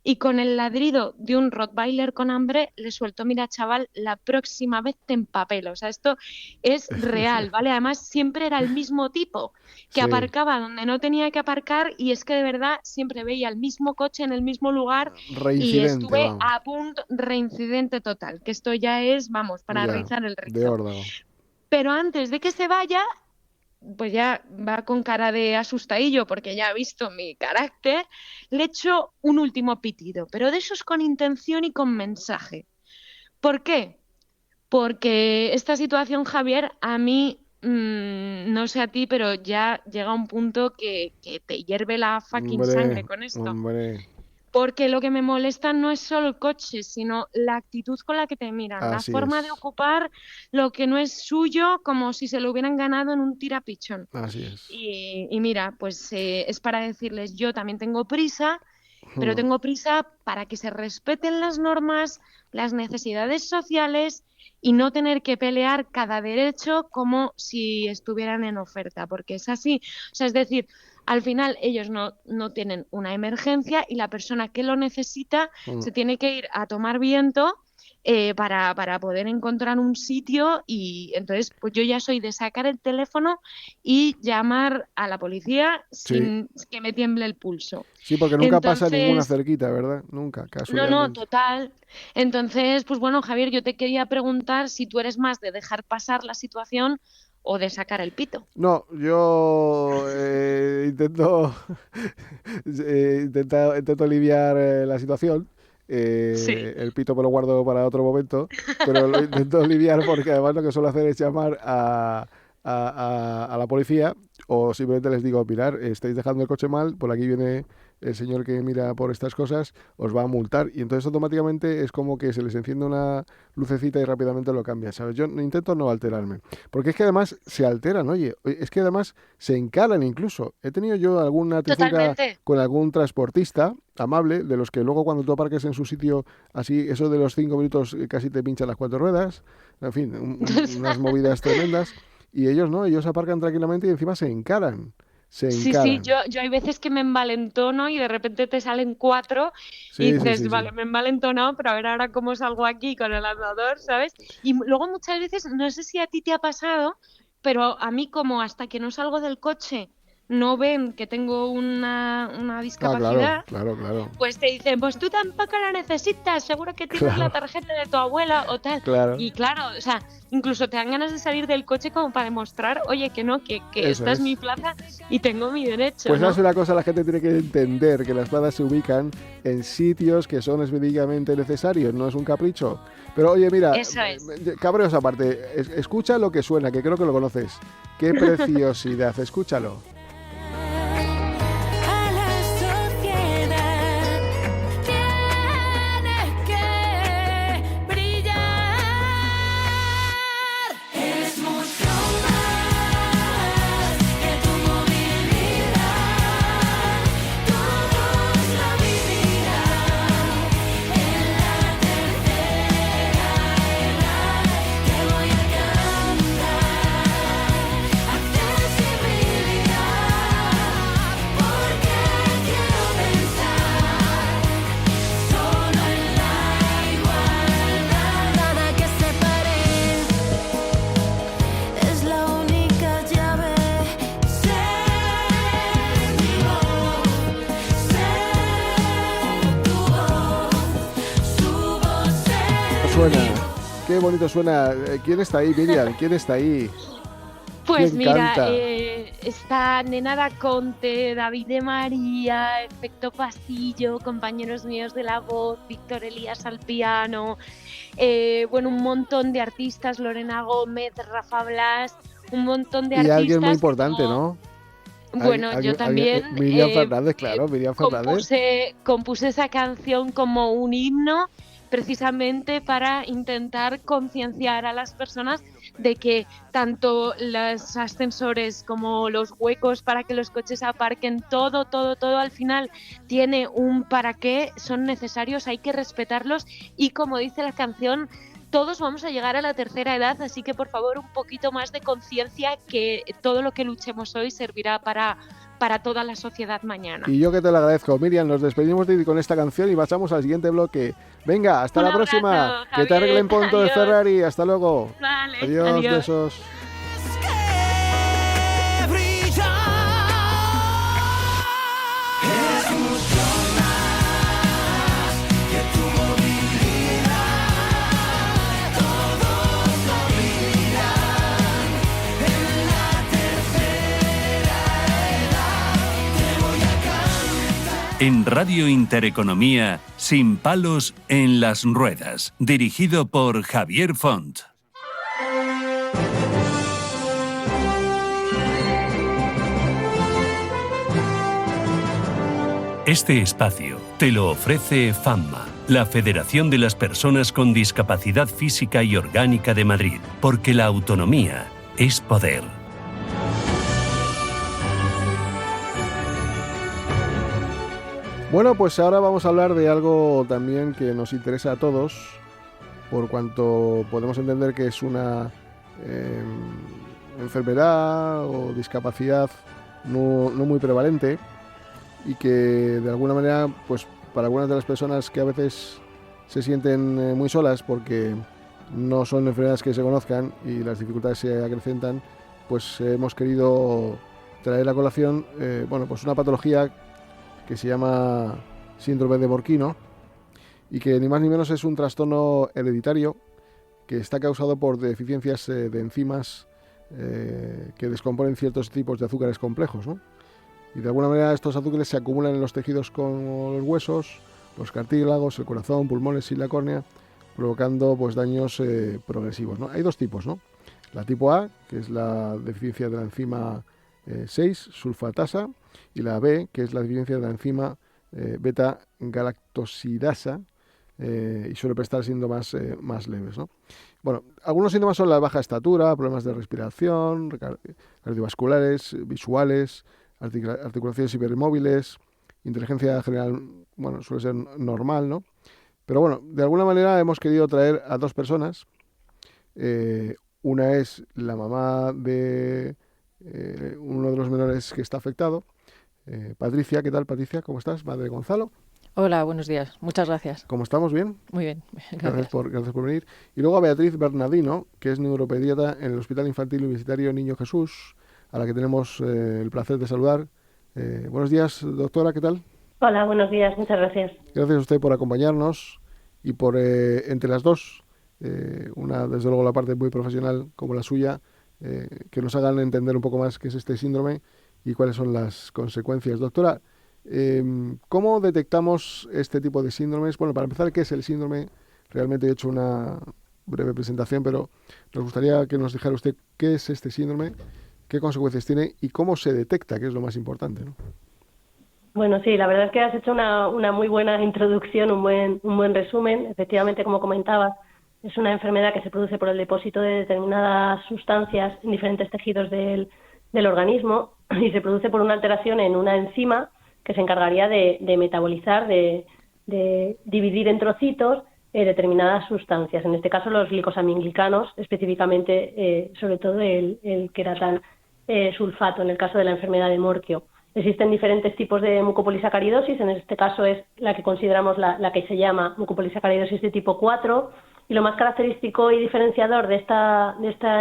y con el ladrido de un rottweiler con hambre le suelto: mira, chaval, la próxima vez te empapelo. O sea, esto es real, ¿vale? Además, siempre era el mismo tipo que aparcaba donde no tenía que aparcar, y es que de verdad siempre veía el mismo coche en el mismo lugar y estuve a punto, reincidente total, que esto ya es, vamos, para rizar el rizo. Pero antes de que se vaya, pues ya va con cara de asustadillo porque ya ha visto mi carácter, le echo un último pitido, pero de esos con intención y con mensaje. ¿Por qué? Porque esta situación, Javier, a mí, no sé a ti, pero ya llega un punto que te hierve la fucking sangre con esto. Porque lo que me molesta no es solo el coche, sino la actitud con la que te miran, la forma de ocupar lo que no es suyo, como si se lo hubieran ganado en un tirapichón. Así es. Y mira, pues es para decirles: yo también tengo prisa, pero tengo prisa para que se respeten las normas, las necesidades sociales y no tener que pelear cada derecho como si estuvieran en oferta, porque es así. O sea, es decir, al final ellos no tienen una emergencia y la persona que lo necesita se tiene que ir a tomar viento para poder encontrar un sitio, y entonces pues yo ya soy de sacar el teléfono y llamar a la policía sin que me tiemble el pulso. Sí, porque nunca pasa ninguna cerquita, ¿verdad? Nunca, casualmente. No, total. Entonces, pues bueno, Javier, yo te quería preguntar si tú eres más de dejar pasar la situación o de sacar el pito. No, yo intento aliviar la situación. El pito me lo guardo para otro momento, pero lo intento aliviar porque además lo que suelo hacer es llamar a la policía, o simplemente les digo: mirad, estáis dejando el coche mal, por aquí viene el señor que mira por estas cosas, os va a multar. Y entonces automáticamente es como que se les enciende una lucecita y rápidamente lo cambia, ¿sabes? Yo intento no alterarme, porque es que además se alteran, oye, es que además se encaran incluso. He tenido yo alguna trifulca con algún transportista amable, de los que luego cuando tú aparques en su sitio, así, eso de los 5 minutos casi te pinchan las 4 ruedas, en fin, unas movidas tremendas. Y ellos no, ellos aparcan tranquilamente y encima se encaran. Sí, yo hay veces que me envalentono y de repente te salen 4 y dices, vale, me he envalentonado, pero a ver ahora cómo salgo aquí con el andador, ¿sabes? Y luego muchas veces, no sé si a ti te ha pasado, pero a mí, como hasta que no salgo del coche no ven que tengo una discapacidad, claro. Pues te dicen: pues tú tampoco la necesitas, seguro que tienes la tarjeta de tu abuela o tal. Y claro, o sea, incluso te dan ganas de salir del coche como para demostrar: oye, que no, que esta es mi plaza y tengo mi derecho. Pues ¿no? es una cosa, la gente tiene que entender que las plazas se ubican en sitios que son específicamente necesarios, no es un capricho. Pero oye, mira, cabreos aparte, escucha lo que suena, que creo que lo conoces. Qué preciosidad, escúchalo. Qué bonito suena. ¿Quién está ahí, Miriam? ¿Quién está ahí? Pues mira, está Nenada Conte, David de María, Efecto Pasillo, compañeros míos de La Voz, Víctor Elías al piano, bueno, un montón de artistas, Lorena Gómez, Rafa Blas, un montón de artistas. Y alguien muy importante, ¿no? Bueno, yo también. Miriam Fernández, claro, Miriam Fernández. Compuse esa canción como un himno, precisamente para intentar concienciar a las personas de que tanto los ascensores como los huecos para que los coches aparquen, todo al final tiene un para qué, son necesarios, hay que respetarlos y como dice la canción, todos vamos a llegar a la tercera edad, así que por favor un poquito más de conciencia, que todo lo que luchemos hoy servirá para toda la sociedad mañana. Y yo que te lo agradezco. Miriam, nos despedimos de ti con esta canción y pasamos al siguiente bloque. Venga, hasta la próxima. Javier, que te arreglen pronto el Ferrari. Hasta luego. Vale, Adiós, besos. En Radio Intereconomía, Sin palos en las ruedas, dirigido por Javier Font. Este espacio te lo ofrece FAMMA, la Federación de las Personas con Discapacidad Física y Orgánica de Madrid, porque la autonomía es poder. Bueno, pues ahora vamos a hablar de algo también que nos interesa a todos, por cuanto podemos entender que es una enfermedad o discapacidad no muy prevalente, y que de alguna manera, pues para algunas de las personas que a veces se sienten muy solas porque no son enfermedades que se conozcan y las dificultades se acrecentan, pues hemos querido traer a colación pues una patología que se llama síndrome de Morquino, y que ni más ni menos es un trastorno hereditario que está causado por deficiencias de enzimas que descomponen ciertos tipos de azúcares complejos, ¿no? Y de alguna manera estos azúcares se acumulan en los tejidos como los huesos, los cartílagos, el corazón, pulmones y la córnea, provocando pues daños progresivos, ¿no? Hay dos tipos, ¿no? La tipo A, que es la deficiencia de la enzima 6, sulfatasa, y la B, que es la deficiencia de la enzima beta-galactosidasa, y suele prestar síntomas más leves, ¿no? Bueno, algunos síntomas son la baja estatura, problemas de respiración, cardiovasculares, visuales, articulaciones hipermóviles, inteligencia general, bueno, suele ser normal, ¿no? Pero bueno, de alguna manera hemos querido traer a dos personas. Una es la mamá de uno de los menores que está afectado, Patricia. ¿Qué tal, Patricia? ¿Cómo estás? Madre de Gonzalo. Hola, buenos días. Muchas gracias. ¿Cómo estamos? ¿Bien? Muy bien. Gracias por venir. Y luego a Beatriz Bernardino, que es neuropediatra en el Hospital Infantil Universitario Niño Jesús, a la que tenemos el placer de saludar. Buenos días, doctora, ¿qué tal? Hola, buenos días, muchas gracias. Gracias a usted por acompañarnos y por, entre las dos, una desde luego la parte muy profesional como la suya, que nos hagan entender un poco más qué es este síndrome y cuáles son las consecuencias. Doctora, ¿cómo detectamos este tipo de síndromes? Bueno, para empezar, ¿qué es el síndrome? Realmente he hecho una breve presentación, pero nos gustaría que nos dijera usted qué es este síndrome, qué consecuencias tiene y cómo se detecta, que es lo más importante, ¿no? Bueno, sí, la verdad es que has hecho una muy buena introducción, un buen resumen. Efectivamente, como comentabas, es una enfermedad que se produce por el depósito de determinadas sustancias en diferentes tejidos del organismo, y se produce por una alteración en una enzima que se encargaría de metabolizar, de dividir en trocitos determinadas sustancias, en este caso los glicosaminglicanos, específicamente sobre todo el queratán sulfato, en el caso de la enfermedad de Morquio. Existen diferentes tipos de mucopolisacaridosis, en este caso es la que consideramos la que se llama mucopolisacaridosis de tipo 4, y lo más característico y diferenciador de esta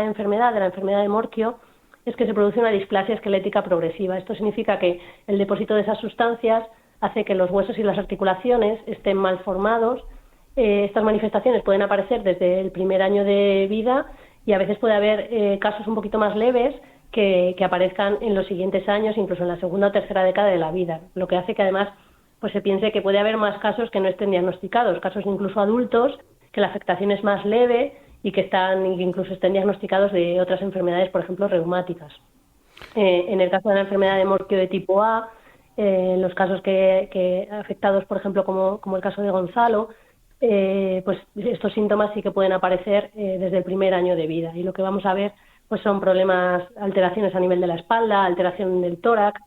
enfermedad, de la enfermedad de Morquio, es que se produce una displasia esquelética progresiva. Esto significa que el depósito de esas sustancias hace que los huesos y las articulaciones estén mal formados. Estas manifestaciones pueden aparecer desde el primer año de vida, y a veces puede haber casos un poquito más leves que aparezcan en los siguientes años, incluso en la segunda o tercera década de la vida, lo que hace que además pues se piense que puede haber más casos que no estén diagnosticados, casos incluso adultos, que la afectación es más leve y que incluso estén diagnosticados de otras enfermedades, por ejemplo, reumáticas. En el caso de la enfermedad de Morquio de tipo A, los casos que afectados, por ejemplo, como el caso de Gonzalo, pues estos síntomas sí que pueden aparecer desde el primer año de vida. Y lo que vamos a ver pues son problemas, alteraciones a nivel de la espalda, alteración del tórax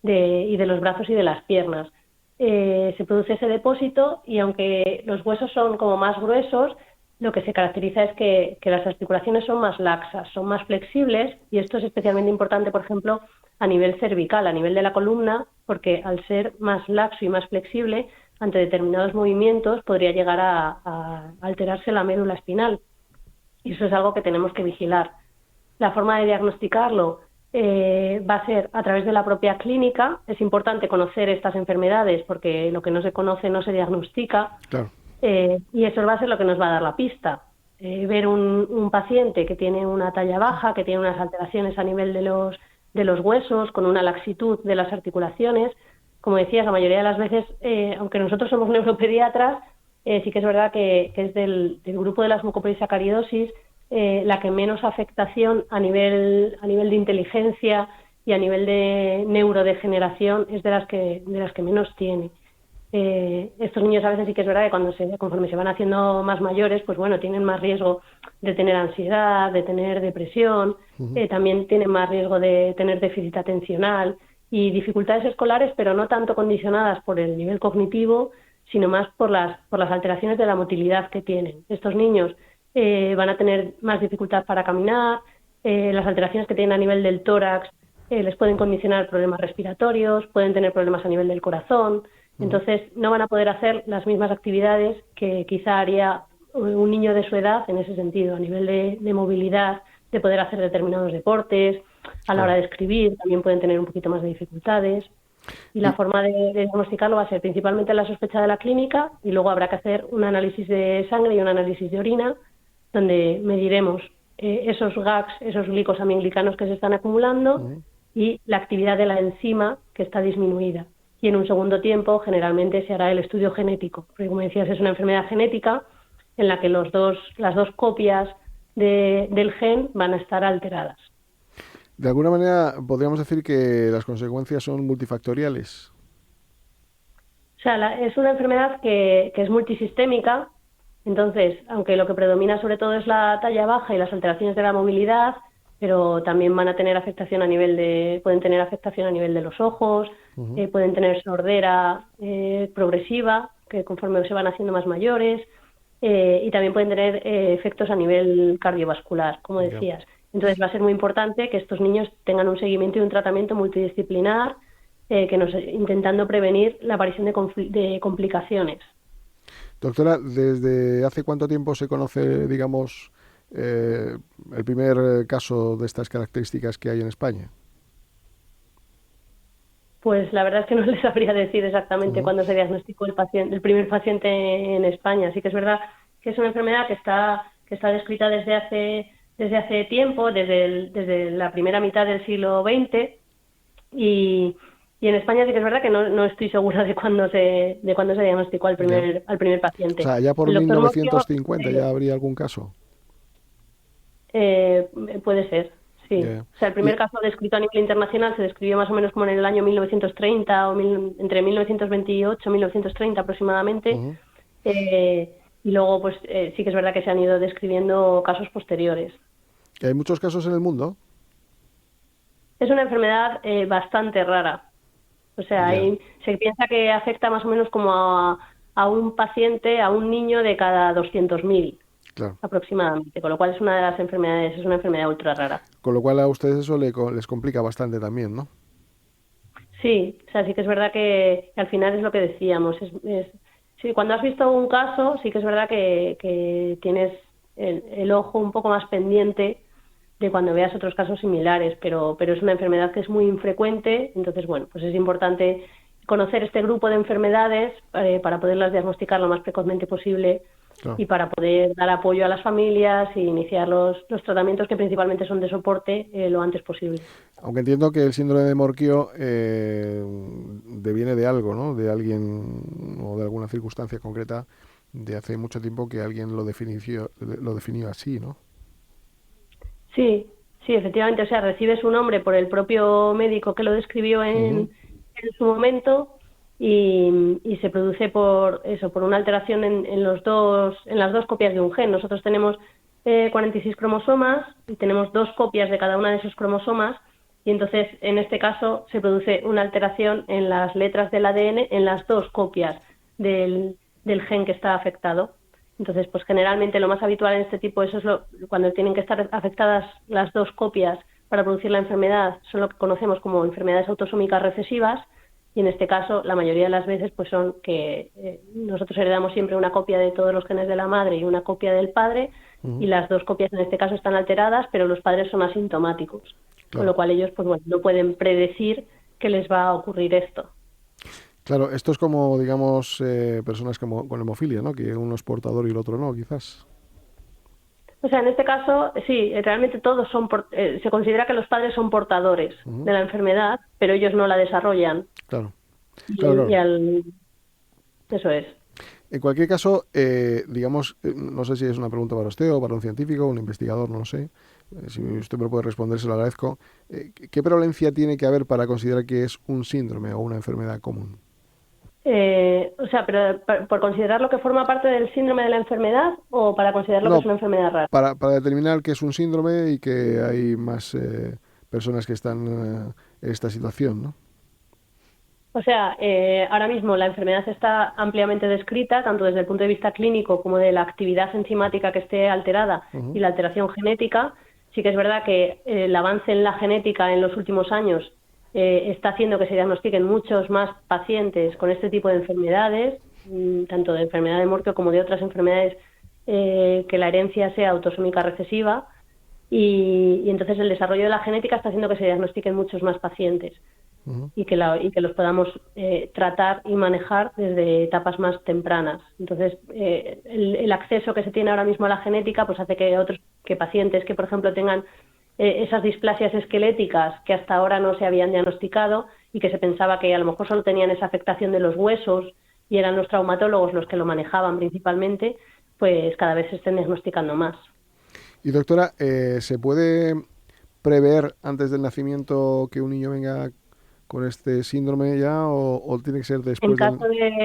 y de los brazos y de las piernas. Se produce ese depósito y aunque los huesos son como más gruesos, lo que se caracteriza es que las articulaciones son más laxas, son más flexibles, y esto es especialmente importante, por ejemplo, a nivel cervical, a nivel de la columna, porque al ser más laxo y más flexible, ante determinados movimientos podría llegar a alterarse la médula espinal. Y eso es algo que tenemos que vigilar. La forma de diagnosticarlo va a ser a través de la propia clínica. Es importante conocer estas enfermedades porque lo que no se conoce no se diagnostica. Claro. Y eso va a ser lo que nos va a dar la pista. Ver un paciente que tiene una talla baja, que tiene unas alteraciones a nivel de los huesos, con una laxitud de las articulaciones. Como decías, la mayoría de las veces, aunque nosotros somos neuropediatras, sí que es verdad que es del grupo de las mucopolisacaridosis la que menos afectación a nivel de inteligencia y a nivel de neurodegeneración es de las que menos tiene. Estos niños a veces sí que es verdad que conforme se van haciendo más mayores, pues bueno, tienen más riesgo de tener ansiedad, de tener depresión, también tienen más riesgo de tener déficit atencional y dificultades escolares, pero no tanto condicionadas por el nivel cognitivo, sino más por las alteraciones de la motilidad que tienen. Estos niños van a tener más dificultad para caminar, las alteraciones que tienen a nivel del tórax les pueden condicionar problemas respiratorios, pueden tener problemas a nivel del corazón, entonces no van a poder hacer las mismas actividades que quizá haría un niño de su edad en ese sentido, a nivel de movilidad, de poder hacer determinados deportes, a la hora de escribir también pueden tener un poquito más de dificultades. Y la forma de diagnosticarlo va a ser principalmente la sospecha de la clínica y luego habrá que hacer un análisis de sangre y un análisis de orina donde mediremos esos GAGs, esos glicosaminoglicanos que se están acumulando y la actividad de la enzima que está disminuida. Y en un segundo tiempo generalmente se hará el estudio genético, porque como decías es una enfermedad genética en la que las dos copias del gen van a estar alteradas. De alguna manera podríamos decir que las consecuencias son multifactoriales. O sea, es una enfermedad que es multisistémica, entonces, aunque lo que predomina sobre todo es la talla baja y las alteraciones de la movilidad, pero también van a tener afectación pueden tener afectación a nivel de los ojos, pueden tener sordera progresiva, que conforme se van haciendo más mayores, y también pueden tener efectos a nivel cardiovascular, como decías. Entonces va a ser muy importante que estos niños tengan un seguimiento y un tratamiento multidisciplinar intentando prevenir la aparición de complicaciones. Doctora, ¿desde hace cuánto tiempo se conoce, digamos, el primer caso de estas características que hay en España? Pues la verdad es que no les sabría decir exactamente cuándo se diagnosticó el primer paciente en España. Así que es verdad que es una enfermedad que está descrita desde hace tiempo, desde la primera mitad del siglo XX, y en España sí que es verdad que no estoy segura de cuándo se diagnosticó al primer paciente. O sea, ya por 1950 ya habría algún caso. Puede ser, sí. O sea, el primer caso descrito a nivel internacional se describió más o menos como en el año 1930 o entre 1928 y 1930 aproximadamente. Y luego, pues sí que es verdad que se han ido describiendo casos posteriores. ¿Hay muchos casos en el mundo? Es una enfermedad bastante rara. O sea, se piensa que afecta más o menos como a un paciente, a un niño de cada 200.000 aproximadamente, con lo cual es una enfermedad ultra rara. Con lo cual a ustedes eso les complica bastante también, ¿no? Sí, o sea, sí que es verdad que al final es lo que decíamos. Sí, cuando has visto un caso, sí que es verdad que tienes el ojo un poco más pendiente de cuando veas otros casos similares, pero es una enfermedad que es muy infrecuente, entonces, bueno, pues es importante conocer este grupo de enfermedades para poderlas diagnosticar lo más precozmente posible y para poder dar apoyo a las familias e iniciar los tratamientos que principalmente son de soporte lo antes posible. Aunque entiendo que el síndrome de Morquio deviene de algo, ¿no? De alguien o de alguna circunstancia concreta de hace mucho tiempo que alguien lo definió así, ¿no? Sí, efectivamente, o sea, recibe su nombre por el propio médico que lo describió en su momento y se produce por una alteración en las dos copias de un gen. Nosotros tenemos 46 cromosomas y tenemos 2 copias de cada una de esos cromosomas, y entonces en este caso se produce una alteración en las letras del ADN en las 2 copias del gen que está afectado. Entonces, pues generalmente lo más habitual en este tipo, cuando tienen que estar afectadas las 2 copias para producir la enfermedad, son lo que conocemos como enfermedades autosómicas recesivas, y en este caso la mayoría de las veces pues son que nosotros heredamos siempre una copia de todos los genes de la madre y una copia del padre, y las 2 copias en este caso están alteradas, pero los padres son asintomáticos, con lo cual ellos pues bueno, no pueden predecir que les va a ocurrir esto. Claro, esto es como, digamos, personas con hemofilia, ¿no? Que uno es portador y el otro no, quizás. O sea, en este caso, sí, realmente todos se considera que los padres son portadores de la enfermedad, pero ellos no la desarrollan. Claro. Eso es. En cualquier caso, digamos, no sé si es una pregunta para usted o para un científico, un investigador, no lo sé. Si usted me lo puede responder, se lo agradezco. ¿Qué prevalencia tiene que haber para considerar que es un síndrome o una enfermedad común? O sea, pero por considerarlo que forma parte del síndrome de la enfermedad o para considerarlo que es una enfermedad rara. Para determinar que es un síndrome y que hay más personas que están en esta situación, ¿no? O sea, ahora mismo la enfermedad está ampliamente descrita, tanto desde el punto de vista clínico como de la actividad enzimática que esté alterada y la alteración genética. Sí que es verdad que el avance en la genética en los últimos años está haciendo que se diagnostiquen muchos más pacientes con este tipo de enfermedades, tanto de enfermedad de Morquio como de otras enfermedades que la herencia sea autosómica recesiva, y entonces el desarrollo de la genética está haciendo que se diagnostiquen muchos más pacientes y que los podamos tratar y manejar desde etapas más tempranas. Entonces el acceso que se tiene ahora mismo a la genética pues hace que pacientes que por ejemplo tengan esas displasias esqueléticas que hasta ahora no se habían diagnosticado y que se pensaba que a lo mejor solo tenían esa afectación de los huesos y eran los traumatólogos los que lo manejaban principalmente, pues cada vez se estén diagnosticando más. Y doctora, ¿se puede prever antes del nacimiento que un niño venga con este síndrome ya o tiene que ser después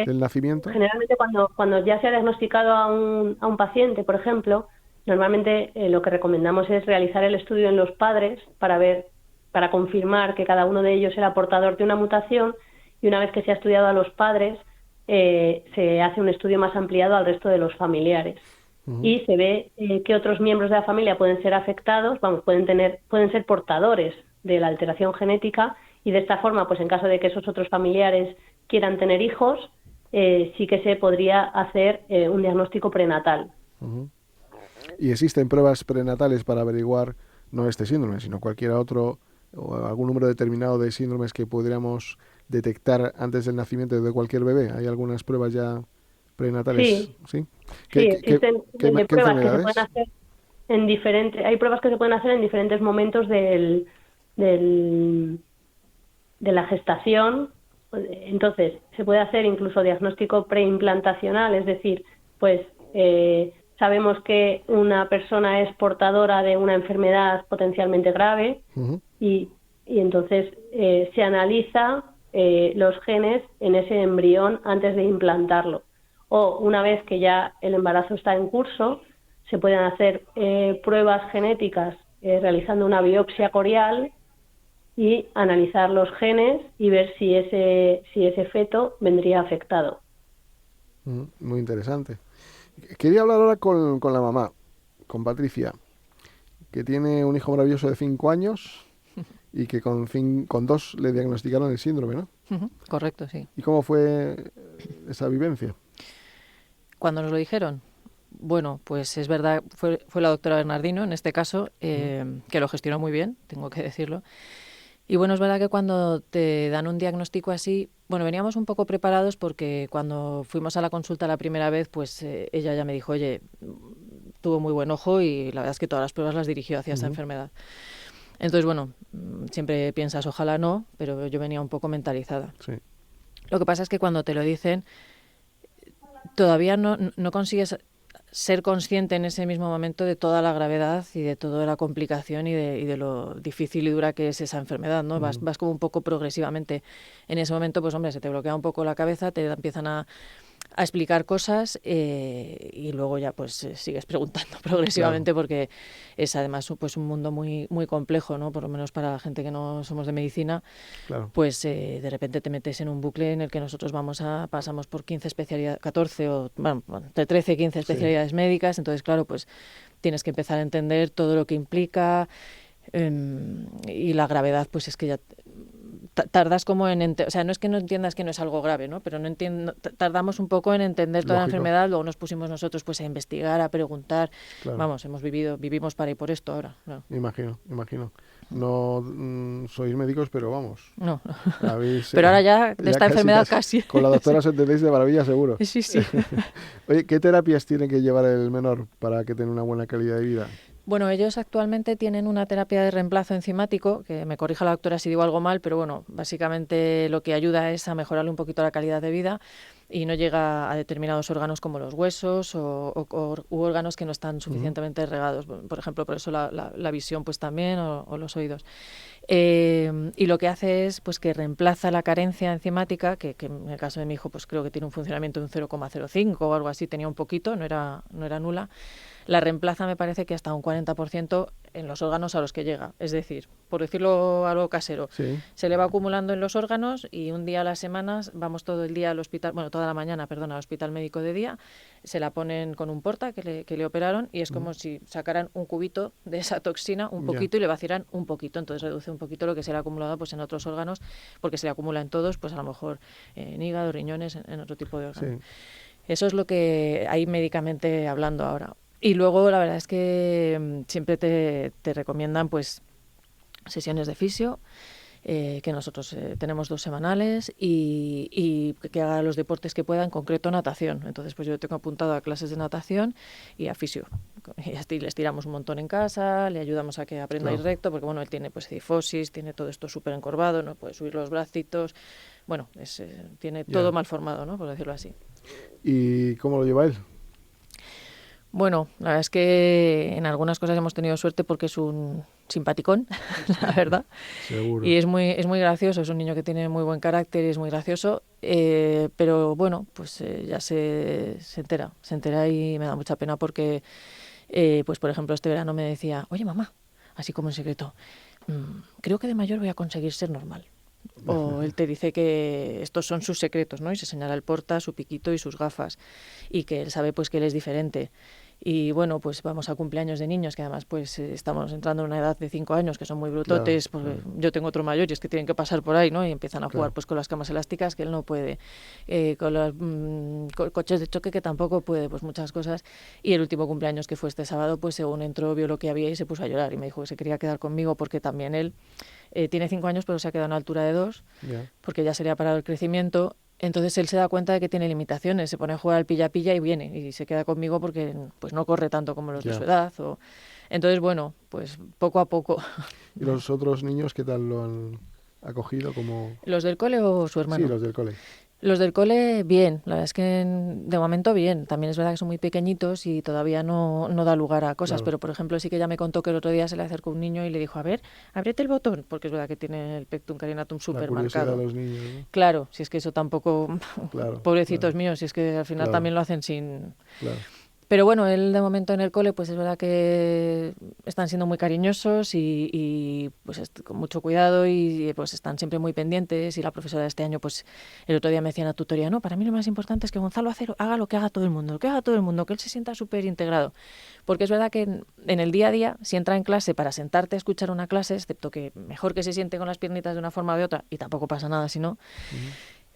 del nacimiento? Generalmente cuando ya se ha diagnosticado a un paciente, por ejemplo, normalmente lo que recomendamos es realizar el estudio en los padres para confirmar que cada uno de ellos era portador de una mutación, y una vez que se ha estudiado a los padres se hace un estudio más ampliado al resto de los familiares y se ve que otros miembros de la familia pueden ser afectados, pueden ser portadores de la alteración genética, y de esta forma, pues en caso de que esos otros familiares quieran tener hijos, sí que se podría hacer un diagnóstico prenatal. ¿Y existen pruebas prenatales para averiguar no este síndrome, sino cualquier otro o algún número determinado de síndromes que pudiéramos detectar antes del nacimiento de cualquier bebé? ¿Hay algunas pruebas ya prenatales? Sí, existen pruebas que se pueden hacer hay pruebas que se pueden hacer en diferentes momentos de la gestación. Entonces, se puede hacer incluso diagnóstico preimplantacional, es decir, pues sabemos que una persona es portadora de una enfermedad potencialmente grave y entonces se analiza los genes en ese embrión antes de implantarlo. O una vez que ya el embarazo está en curso, se pueden hacer pruebas genéticas realizando una biopsia corial y analizar los genes y ver si ese feto vendría afectado. Muy interesante. Quería hablar ahora con la mamá, con Patricia, que tiene un hijo maravilloso de 5 años y que con 2 le diagnosticaron el síndrome, ¿no? Correcto, sí. ¿Y cómo fue esa vivencia? Cuando nos lo dijeron, bueno, pues es verdad, fue la doctora Bernardino en este caso, que lo gestionó muy bien, tengo que decirlo. Y bueno, es verdad que cuando te dan un diagnóstico así, bueno, veníamos un poco preparados porque cuando fuimos a la consulta la primera vez, pues ella ya me dijo, oye, tuvo muy buen ojo y la verdad es que todas las pruebas las dirigió hacia esta enfermedad. Entonces, bueno, siempre piensas, ojalá no, pero yo venía un poco mentalizada. Sí. Lo que pasa es que cuando te lo dicen, todavía no consigues ser consciente en ese mismo momento de toda la gravedad y de toda la complicación y de lo difícil y dura que es esa enfermedad, ¿no? Vas como un poco progresivamente. En ese momento, pues hombre, se te bloquea un poco la cabeza, te empiezan a explicar cosas y luego ya pues sigues preguntando progresivamente, claro, porque es además pues un mundo muy muy complejo, ¿no? Por lo menos para la gente que no somos de medicina, claro, pues de repente te metes en un bucle en el que nosotros pasamos por 15 especialidades, 14 o bueno, de 13, 15 especialidades médicas, entonces claro, pues tienes que empezar a entender todo lo que implica y la gravedad, pues es que ya tardas como en... o sea, no es que no entiendas que no es algo grave, ¿no? Pero tardamos un poco en entender toda la enfermedad, luego nos pusimos nosotros pues a investigar, a preguntar. Claro. Vamos, vivimos para ir por esto ahora. Claro. Imagino. No sois médicos, pero vamos. No. Pero ahora ya de esta enfermedad casi. Con la doctora os entendéis de maravilla, seguro. Sí. Oye, ¿qué terapias tiene que llevar el menor para que tenga una buena calidad de vida? Bueno, ellos actualmente tienen una terapia de reemplazo enzimático, que me corrija la doctora si digo algo mal, pero bueno, básicamente lo que ayuda es a mejorarle un poquito la calidad de vida y no llega a determinados órganos como los huesos u órganos que no están suficientemente regados. Por ejemplo, por eso la visión pues también o los oídos. Y lo que hace es pues que reemplaza la carencia enzimática, que en el caso de mi hijo pues creo que tiene un funcionamiento de un 0,05 o algo así, tenía un poquito, no era nula. La reemplaza, me parece que hasta un 40% en los órganos a los que llega. Es decir, por decirlo algo casero, se le va acumulando en los órganos y un día a las semanas vamos todo el día al hospital, bueno, toda la mañana, al hospital médico de día, se la ponen con un porta que le operaron y es como si sacaran un cubito de esa toxina, un poquito, y le vaciaran un poquito. Entonces reduce un poquito lo que se le ha acumulado pues en otros órganos, porque se le acumula en todos, pues a lo mejor en hígado, riñones, en otro tipo de órganos. Eso es lo que hay médicamente hablando ahora. Y luego la verdad es que siempre te recomiendan pues sesiones de fisio, que nosotros tenemos 2 semanales y que haga los deportes que pueda, en concreto natación. Entonces pues yo tengo apuntado a clases de natación y a fisio. Y así les tiramos un montón en casa, le ayudamos a que aprenda a ir recto, porque bueno, él tiene pues cifosis, tiene todo esto súper encorvado, no puede subir los bracitos, bueno, tiene todo mal formado, ¿no? Por decirlo así. ¿Y cómo lo lleva él? Bueno, la verdad es que en algunas cosas hemos tenido suerte porque es un simpaticón, la verdad. Seguro. Y es muy gracioso, es un niño que tiene muy buen carácter y es muy gracioso, pero bueno, pues ya se entera y me da mucha pena porque, pues por ejemplo, este verano me decía, oye mamá, así como en secreto, creo que de mayor voy a conseguir ser normal. O él te dice que estos son sus secretos, ¿no? Y se señala el porta, su piquito y sus gafas. Y que él sabe pues que él es diferente. Y bueno, pues vamos a cumpleaños de niños, que además pues estamos entrando en una edad de 5 años, que son muy brutotes, claro. Yo tengo otro mayor y es que tienen que pasar por ahí, ¿no? Y empiezan a jugar pues con las camas elásticas, que él no puede, con los coches de choque, que tampoco puede, pues muchas cosas. Y el último cumpleaños, que fue este sábado, pues según entró, vio lo que había y se puso a llorar. Y me dijo que se quería quedar conmigo porque también él tiene 5 años, pero se ha quedado a una altura de 2, porque ya se le ha parado el crecimiento. Entonces él se da cuenta de que tiene limitaciones, se pone a jugar al pilla-pilla y viene y se queda conmigo porque pues no corre tanto como los de su edad. Entonces, bueno, pues poco a poco. ¿Y los otros niños qué tal lo han acogido? ¿Los del cole o su hermano? Sí, los del cole. Los del cole, bien, la verdad es que de momento bien. También es verdad que son muy pequeñitos y todavía no da lugar a cosas, pero por ejemplo sí que ya me contó que el otro día se le acercó un niño y le dijo, a ver, ábrete el botón, porque es verdad que tiene el pectum carinatum súper marcado. De los niños, ¿no? Claro, si es que eso tampoco, pobrecitos míos, si es que al final también lo hacen sin... Claro. Pero bueno, él de momento en el cole pues es verdad que están siendo muy cariñosos y pues con mucho cuidado y pues están siempre muy pendientes, y la profesora de este año pues el otro día me decía en la tutoría, no, para mí lo más importante es que Gonzalo haga lo que haga todo el mundo, que él se sienta súper integrado. Porque es verdad que en el día a día, si entra en clase para sentarte a escuchar una clase, excepto que mejor que se siente con las piernitas de una forma o de otra, y tampoco pasa nada si no,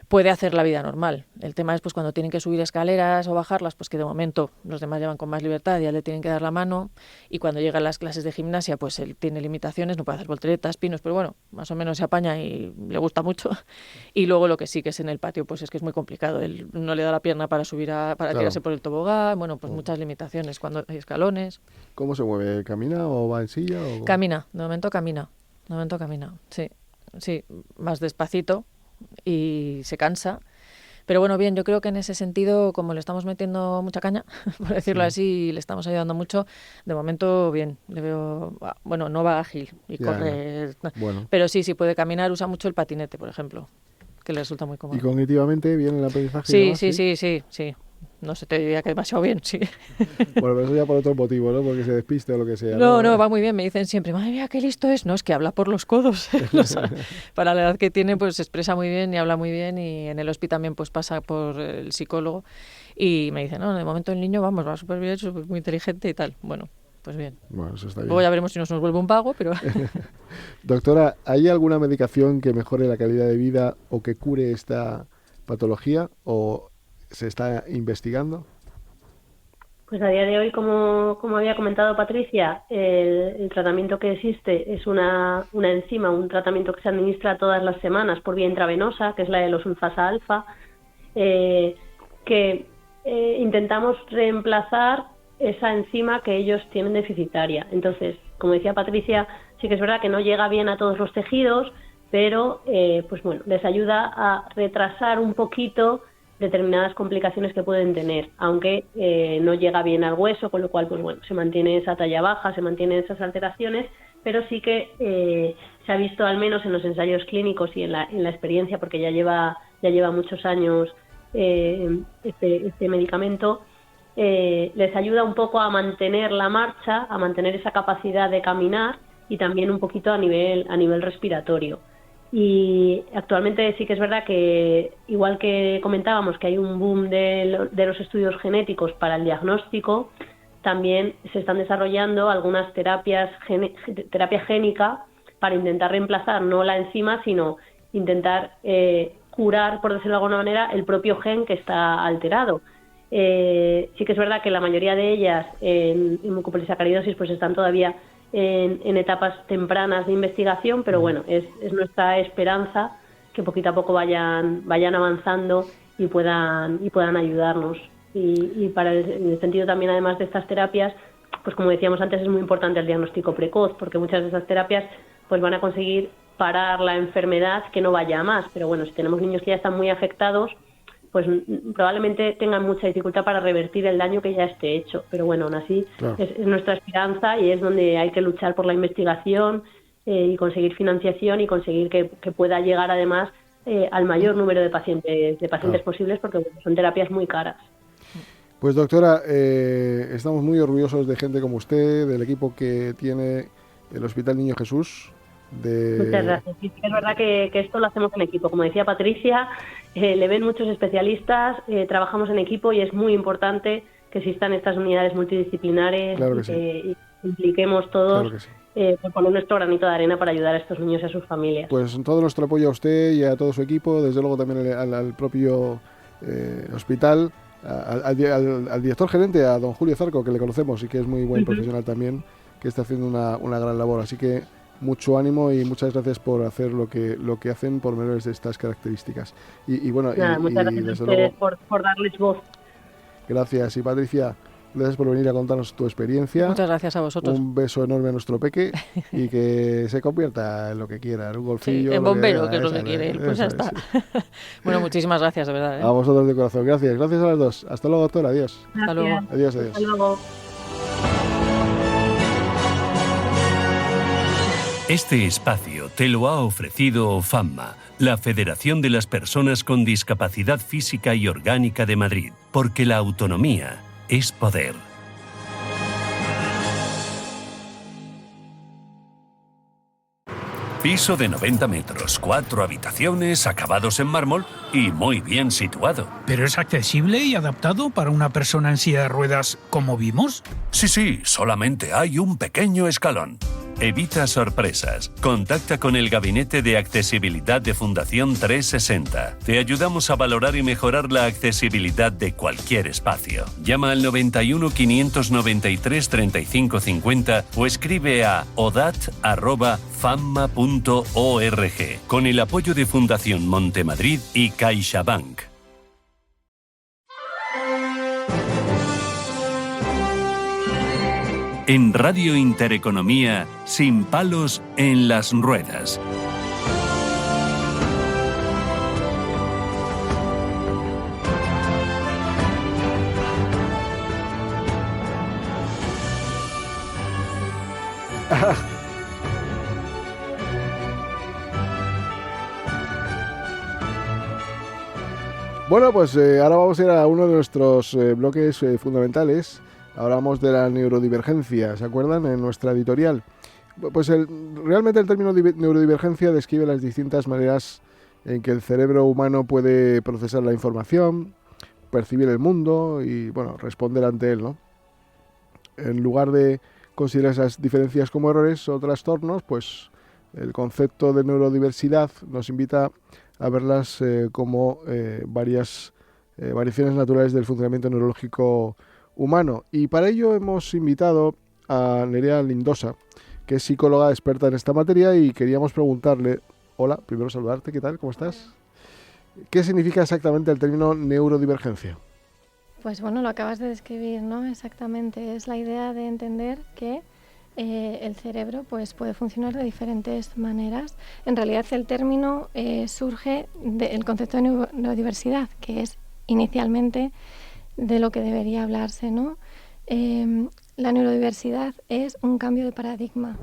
puede hacer la vida normal. El tema es pues cuando tienen que subir escaleras o bajarlas, pues que de momento los demás llevan con más libertad, ya le tienen que dar la mano, y cuando llegan las clases de gimnasia pues él tiene limitaciones, no puede hacer volteretas, pinos, pero bueno, más o menos se apaña y le gusta mucho. Y luego lo que sí que es en el patio, pues es que es muy complicado, él no le da la pierna para subir para tirarse por el tobogán, bueno, pues muchas limitaciones cuando hay escalones. ¿Cómo se mueve? ¿Camina o va en silla? Camina, de momento camina, sí, más despacito y se cansa, Pero bueno, bien, yo creo que en ese sentido, como le estamos metiendo mucha caña, por decirlo así, y le estamos ayudando mucho, de momento bien, le veo, bueno, no va ágil y corre, bueno. Pero sí puede caminar, usa mucho el patinete, por ejemplo, que le resulta muy cómodo. ¿Y cognitivamente bien el aprendizaje? Sí. No sé, te diría que demasiado bien, sí. Bueno, pero eso ya por otro motivo, ¿no? Porque se despiste o lo que sea. No, va muy bien. Me dicen siempre, madre mía, qué listo es. No, es que habla por los codos. Para la edad que tiene, pues se expresa muy bien y habla muy bien. Y en el hospital también pues pasa por el psicólogo. Y me dicen, no, de momento el niño, va súper bien, muy inteligente y tal. Bueno, pues bien. Bueno, eso está bien. Luego ya veremos si nos vuelve un vago, pero... Doctora, ¿hay alguna medicación que mejore la calidad de vida o que cure esta patología? ¿O se está investigando? Pues a día de hoy, como había comentado Patricia, el tratamiento que existe es una enzima, un tratamiento que se administra todas las semanas por vía intravenosa, que es la de los sulfasa alfa, que intentamos reemplazar esa enzima que ellos tienen deficitaria. Entonces, como decía Patricia, sí que es verdad que no llega bien a todos los tejidos, pero pues bueno, les ayuda a retrasar un poquito determinadas complicaciones que pueden tener, aunque no llega bien al hueso, con lo cual pues bueno, se mantiene esa talla baja, se mantienen esas alteraciones, pero sí que se ha visto, al menos en los ensayos clínicos y en la experiencia, porque ya lleva muchos años este medicamento, les ayuda un poco a mantener la marcha, a mantener esa capacidad de caminar y también un poquito a nivel respiratorio. Y actualmente sí que es verdad que, igual que comentábamos que hay un boom de los estudios genéticos para el diagnóstico, también se están desarrollando algunas terapia génica para intentar reemplazar no la enzima, sino intentar curar, por decirlo de alguna manera, el propio gen que está alterado. Sí que es verdad que la mayoría de ellas en mucopolisacaridosis pues están todavía en etapas tempranas de investigación, pero bueno, es nuestra esperanza que poquito a poco vayan avanzando y puedan ayudarnos. Y para en el sentido también, además de estas terapias, pues como decíamos antes, es muy importante el diagnóstico precoz, porque muchas de esas terapias pues van a conseguir parar la enfermedad, que no vaya a más. Pero bueno, si tenemos niños que ya están muy afectados, pues probablemente tengan mucha dificultad para revertir el daño que ya esté hecho. Pero bueno, aún así claro, es nuestra esperanza y es donde hay que luchar por la investigación y conseguir financiación y conseguir que pueda llegar además al mayor número de pacientes claro, posibles, porque bueno, son terapias muy caras. Pues doctora, estamos muy orgullosos de gente como usted, del equipo que tiene el Hospital Niño Jesús. Muchas gracias. Sí, es verdad que esto lo hacemos en equipo. Como decía Patricia, le ven muchos especialistas, trabajamos en equipo y es muy importante que existan estas unidades multidisciplinares, claro que y que impliquemos todos, claro que sí, por poner nuestro granito de arena para ayudar a estos niños y a sus familias. Pues todo nuestro apoyo a usted y a todo su equipo, desde luego también al propio hospital, al director gerente, a don Julio Zarco, que le conocemos y que es muy buen profesional también, que está haciendo una gran labor. Así que mucho ánimo y muchas gracias por hacer lo que hacen por menores de estas características. Y bueno, nada, muchas gracias a ustedes por darles voz. Gracias. Y Patricia, gracias por venir a contarnos tu experiencia. Muchas gracias a vosotros. Un beso enorme a nuestro peque y que se convierta en lo que quiera, en un golfillo. Sí, en bombero, que es lo que quiere él. Pues ya está. Sí. Bueno, muchísimas gracias, de verdad. A vosotros de corazón. Gracias a las dos. Hasta luego, doctora. Adiós. Hasta luego. Adiós. Hasta luego. Este espacio te lo ha ofrecido FAMMA, la Federación de las Personas con Discapacidad Física y Orgánica de Madrid, porque la autonomía es poder. Piso de 90 metros, 4 habitaciones, acabados en mármol y muy bien situado. ¿Pero es accesible y adaptado para una persona en silla de ruedas como vimos? Sí, solamente hay un pequeño escalón. Evita sorpresas. Contacta con el Gabinete de Accesibilidad de Fundación 360. Te ayudamos a valorar y mejorar la accesibilidad de cualquier espacio. Llama al 91 593 35 50 o escribe a odat@famma.org con el apoyo de Fundación Montemadrid y CaixaBank. En Radio Intereconomía, Sin palos en las ruedas. Bueno, pues ahora vamos a ir a uno de nuestros bloques fundamentales. Hablamos de la neurodivergencia, ¿se acuerdan? En nuestra editorial. Pues realmente el término neurodivergencia describe las distintas maneras en que el cerebro humano puede procesar la información, percibir el mundo y, bueno, responder ante él, ¿no? En lugar de considerar esas diferencias como errores o trastornos, pues el concepto de neurodiversidad nos invita a verlas como varias variaciones naturales del funcionamiento neurológico humano. Y para ello hemos invitado a Nerea Lindosa, que es psicóloga experta en esta materia, y queríamos preguntarle, hola, primero saludarte, ¿qué tal? ¿Cómo estás? ¿Qué significa exactamente el término neurodivergencia? Pues bueno, lo acabas de describir, ¿no? Exactamente, es la idea de entender que el cerebro pues puede funcionar de diferentes maneras. En realidad el término surge del concepto de neurodiversidad, que es inicialmente de lo que debería hablarse, ¿no? La neurodiversidad es un cambio de paradigma.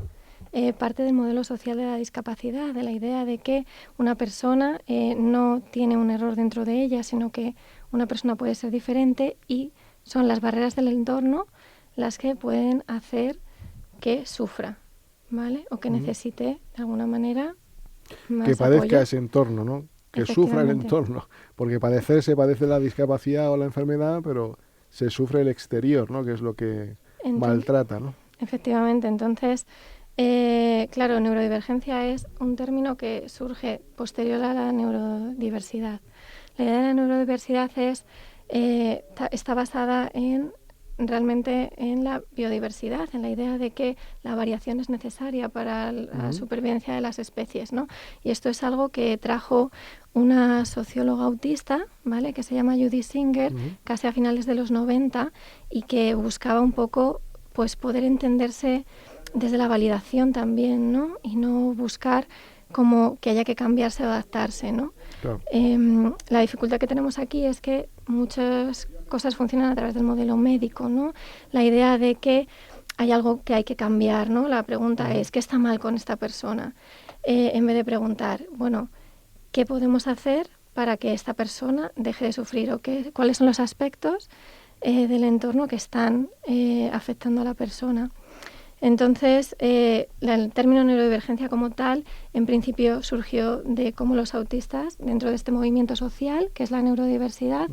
Parte del modelo social de la discapacidad, de la idea de que una persona no tiene un error dentro de ella, sino que una persona puede ser diferente y son las barreras del entorno las que pueden hacer que sufra, ¿vale? O que necesite, de alguna manera, más que padezca apoyo. ese entorno, ¿no? Que sufra el entorno. Porque padecer se padece la discapacidad o la enfermedad, pero se sufre el exterior, ¿no? Que es lo que maltrata, ¿no? Efectivamente. Entonces, claro, neurodivergencia es un término que surge posterior a la neurodiversidad. La idea de la neurodiversidad está basada realmente en la biodiversidad, en la idea de que la variación es necesaria para la supervivencia de las especies, ¿no? Y esto es algo que trajo una socióloga autista, ¿vale?, que se llama Judith Singer, casi a finales de los 90, y que buscaba un poco pues poder entenderse desde la validación también, ¿no? Y no buscar como que haya que cambiarse o adaptarse, ¿no? Claro. La dificultad que tenemos aquí es que muchas cosas funcionan a través del modelo médico, ¿no? La idea de que hay algo que hay que cambiar, ¿no? La pregunta es, ¿qué está mal con esta persona? En vez de preguntar, bueno, ¿qué podemos hacer para que esta persona deje de sufrir? ¿O cuáles son los aspectos del entorno que están afectando a la persona? Entonces, el término neurodivergencia como tal, en principio surgió de cómo los autistas, dentro de este movimiento social, que es la neurodiversidad,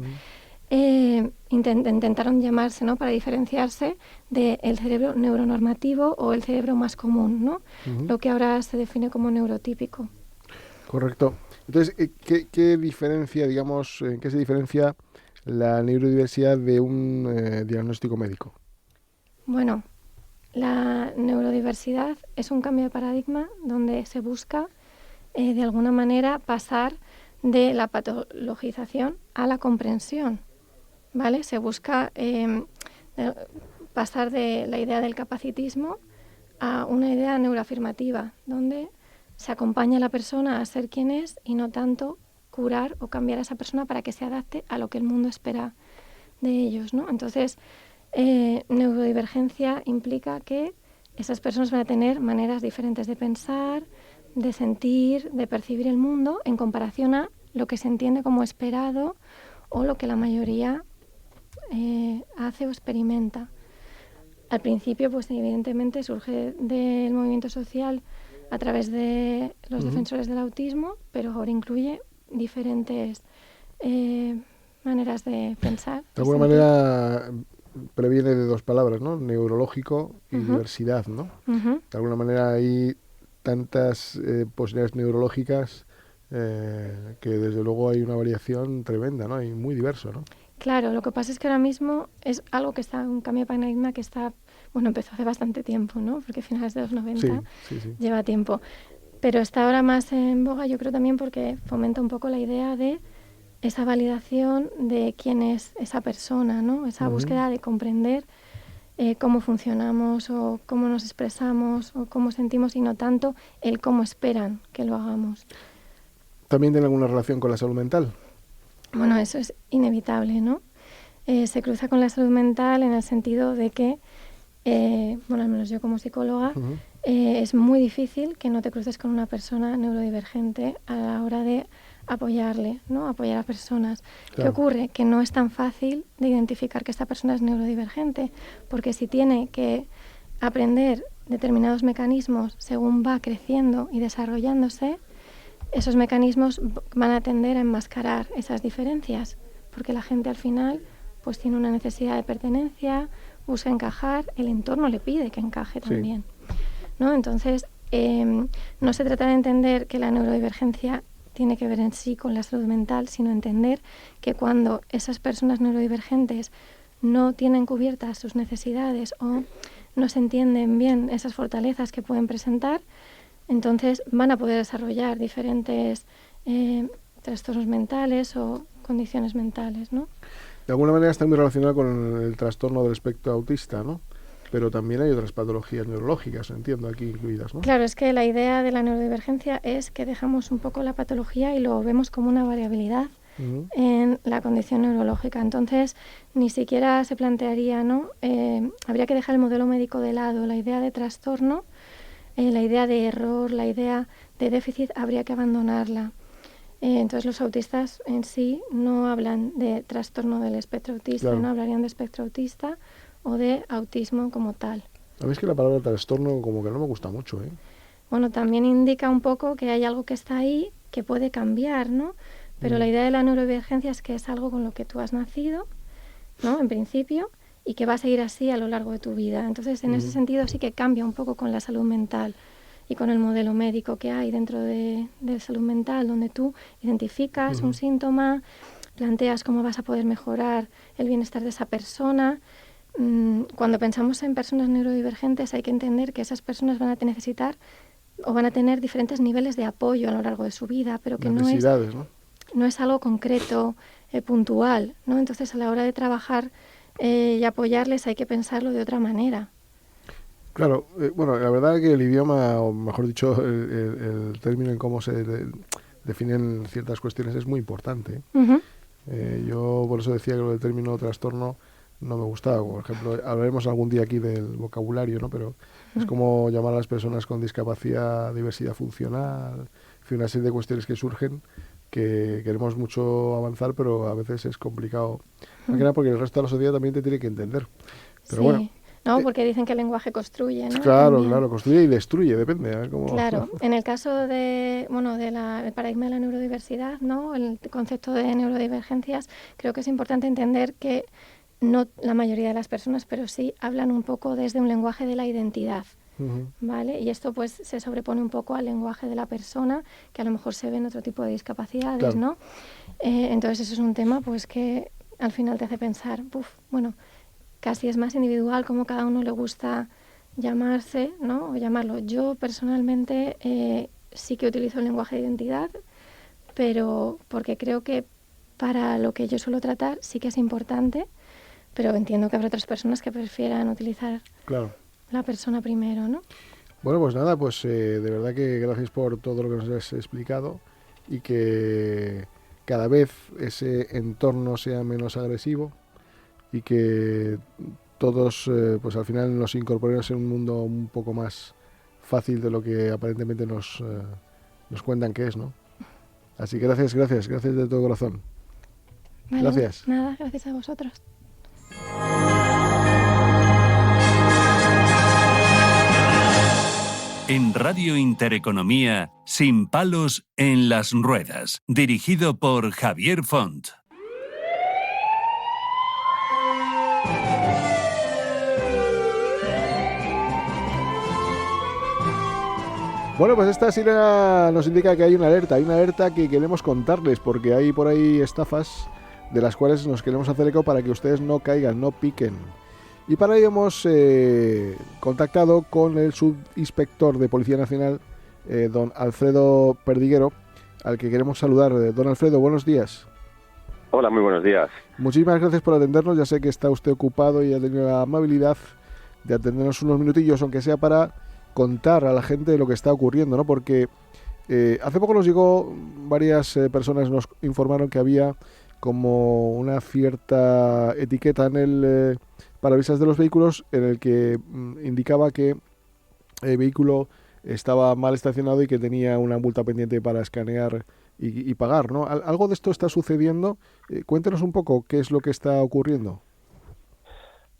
intentaron llamarse, ¿no?, para diferenciarse del cerebro neuronormativo o el cerebro más común, ¿no? Lo que ahora se define como neurotípico. Correcto. Entonces, ¿qué diferencia, digamos, en qué se diferencia la neurodiversidad de un diagnóstico médico? Bueno, la neurodiversidad es un cambio de paradigma donde se busca, de alguna manera, pasar de la patologización a la comprensión, ¿vale? Se busca pasar de la idea del capacitismo a una idea neuroafirmativa, donde se acompaña a la persona a ser quien es y no tanto curar o cambiar a esa persona para que se adapte a lo que el mundo espera de ellos, ¿no? Entonces, neurodivergencia implica que esas personas van a tener maneras diferentes de pensar, de sentir, de percibir el mundo en comparación a lo que se entiende como esperado o lo que la mayoría hace o experimenta. Al principio, pues evidentemente surge del movimiento social a través de los defensores del autismo, pero ahora incluye diferentes maneras de pensar. De alguna manera previene de dos palabras, ¿no? Neurológico y diversidad, ¿no? De alguna manera hay tantas posibilidades neurológicas que desde luego hay una variación tremenda, ¿no? Y muy diverso, ¿no? Claro, lo que pasa es que ahora mismo es algo que está, un cambio de paradigma que está, bueno, empezó hace bastante tiempo, ¿no? Porque a finales de los 90 sí. lleva tiempo. Pero está ahora más en boga, yo creo también porque fomenta un poco la idea de esa validación de quién es esa persona, ¿no? Esa búsqueda de comprender cómo funcionamos o cómo nos expresamos o cómo sentimos y no tanto el cómo esperan que lo hagamos. ¿También tiene alguna relación con la salud mental? Bueno, eso es inevitable, ¿no? Se cruza con la salud mental en el sentido de que, bueno, al menos yo como psicóloga, es muy difícil que no te cruces con una persona neurodivergente a la hora de apoyarle, ¿no? Apoyar a personas. Claro. ¿Qué ocurre? Que no es tan fácil de identificar que esta persona es neurodivergente, porque si tiene que aprender determinados mecanismos según va creciendo y desarrollándose, esos mecanismos van a tender a enmascarar esas diferencias, porque la gente al final pues tiene una necesidad de pertenencia, busca encajar, el entorno le pide que encaje también, ¿no? Entonces, no se trata de entender que la neurodivergencia tiene que ver en sí con la salud mental, sino entender que cuando esas personas neurodivergentes no tienen cubiertas sus necesidades o no se entienden bien esas fortalezas que pueden presentar, entonces van a poder desarrollar diferentes trastornos mentales o condiciones mentales, ¿no? De alguna manera está muy relacionado con el trastorno del espectro autista, ¿no? Pero también hay otras patologías neurológicas, entiendo, aquí incluidas, ¿no? Claro, es que la idea de la neurodivergencia es que dejamos un poco la patología y lo vemos como una variabilidad en la condición neurológica. Entonces, ni siquiera se plantearía, ¿no? Habría que dejar el modelo médico de lado, la idea de trastorno, la idea de error, la idea de déficit, habría que abandonarla. Entonces, los autistas en sí no hablan de trastorno del espectro autista, Claro. no hablarían de espectro autista o de autismo como tal. A mí es que la palabra trastorno como que no me gusta mucho, ¿eh? Bueno, también indica un poco que hay algo que está ahí que puede cambiar, ¿no? Pero la idea de la neurodivergencia es que es algo con lo que tú has nacido, ¿no? En principio, y que va a seguir así a lo largo de tu vida. Entonces, en ese sentido sí que cambia un poco con la salud mental y con el modelo médico que hay dentro de salud mental, donde tú identificas un síntoma, planteas cómo vas a poder mejorar el bienestar de esa persona. Cuando pensamos en personas neurodivergentes hay que entender que esas personas van a necesitar o van a tener diferentes niveles de apoyo a lo largo de su vida, pero que Necesidades, ¿no? no es algo concreto, puntual, ¿no? Entonces, a la hora de trabajar y apoyarles hay que pensarlo de otra manera. Claro, bueno, la verdad que el idioma, o mejor dicho, el término en cómo se definen ciertas cuestiones es muy importante. Yo por eso decía que lo del término trastorno no me gustaba. Por ejemplo, hablaremos algún día aquí del vocabulario, ¿no? Pero es como llamar a las personas con discapacidad, diversidad funcional, en fin, una serie de cuestiones que surgen que queremos mucho avanzar, pero a veces es complicado. Más que nada porque el resto de la sociedad también te tiene que entender. Pero sí. bueno. No, porque dicen que el lenguaje construye, ¿no? Claro, También. claro, construye y destruye, depende. A ver cómo... Claro, en el caso de, bueno, el paradigma de la neurodiversidad, ¿no? El concepto de neurodivergencias, creo que es importante entender que no la mayoría de las personas, pero sí hablan un poco desde un lenguaje de la identidad, ¿vale? Y esto pues se sobrepone un poco al lenguaje de la persona, que a lo mejor se ve en otro tipo de discapacidades, Claro. ¿no? Entonces eso es un tema pues que al final te hace pensar, bueno, casi es más individual como cada uno le gusta llamarse, ¿no? O llamarlo. Yo personalmente sí que utilizo el lenguaje de identidad, pero porque creo que para lo que yo suelo tratar sí que es importante, pero entiendo que habrá otras personas que prefieran utilizar la persona primero, ¿no? Bueno, pues nada, pues de verdad que gracias por todo lo que nos has explicado y que cada vez ese entorno sea menos agresivo y que todos pues al final nos incorporemos en un mundo un poco más fácil de lo que aparentemente nos cuentan que es, ¿no? Así que gracias de todo corazón. Vale, Gracias. Nada, gracias a vosotros. En Radio Intereconomía, Sin palos en las ruedas, dirigido por Javier Font. Bueno, pues esta sirena nos indica que hay una alerta que queremos contarles porque hay por ahí estafas de las cuales nos queremos hacer eco para que ustedes no caigan, no piquen. Y para ello hemos contactado con el subinspector de Policía Nacional, don Alfredo Perdiguero, al que queremos saludar. Don Alfredo, buenos días. Hola, muy buenos días. Muchísimas gracias por atendernos. Ya sé que está usted ocupado y ha tenido la amabilidad de atendernos unos minutillos, aunque sea para contar a la gente lo que está ocurriendo, ¿no? Porque hace poco nos llegó, varias personas nos informaron que había como una cierta etiqueta en el parabrisas de los vehículos en el que indicaba que vehículo estaba mal estacionado y que tenía una multa pendiente para escanear y pagar, ¿no? ¿Algo de esto está sucediendo? Cuéntenos un poco qué es lo que está ocurriendo.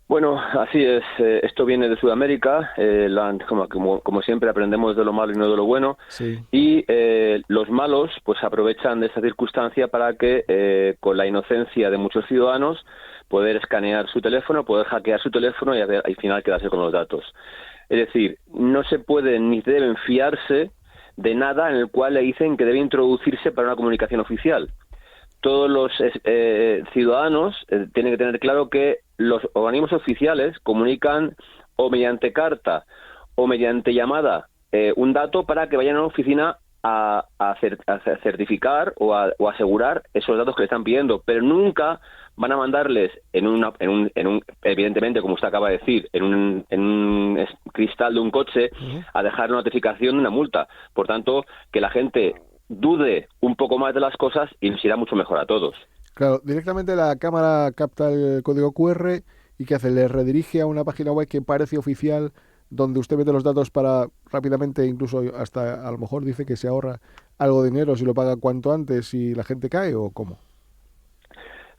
Bueno, así es. Esto viene de Sudamérica. Como siempre, aprendemos de lo malo y no de lo bueno. Sí. Y los malos pues aprovechan de esta circunstancia para que, con la inocencia de muchos ciudadanos, poder escanear su teléfono, poder hackear su teléfono y al final quedarse con los datos. Es decir, no se pueden ni deben fiarse de nada en el cual le dicen que debe introducirse para una comunicación oficial. Todos los ciudadanos tienen que tener claro que los organismos oficiales comunican o mediante carta o mediante llamada un dato para que vayan a una oficina a certificar o a asegurar esos datos que le están pidiendo, pero nunca van a mandarles en un evidentemente, como usted acaba de decir, en un cristal de un coche a dejar una notificación de una multa. Por tanto, que la gente dude un poco más de las cosas y nos irá mucho mejor a todos. Claro, directamente la cámara capta el código QR y ¿qué hace? Le redirige a una página web que parece oficial, donde usted mete los datos para rápidamente, incluso hasta a lo mejor dice que se ahorra algo de dinero si lo paga cuanto antes y la gente cae, ¿o cómo?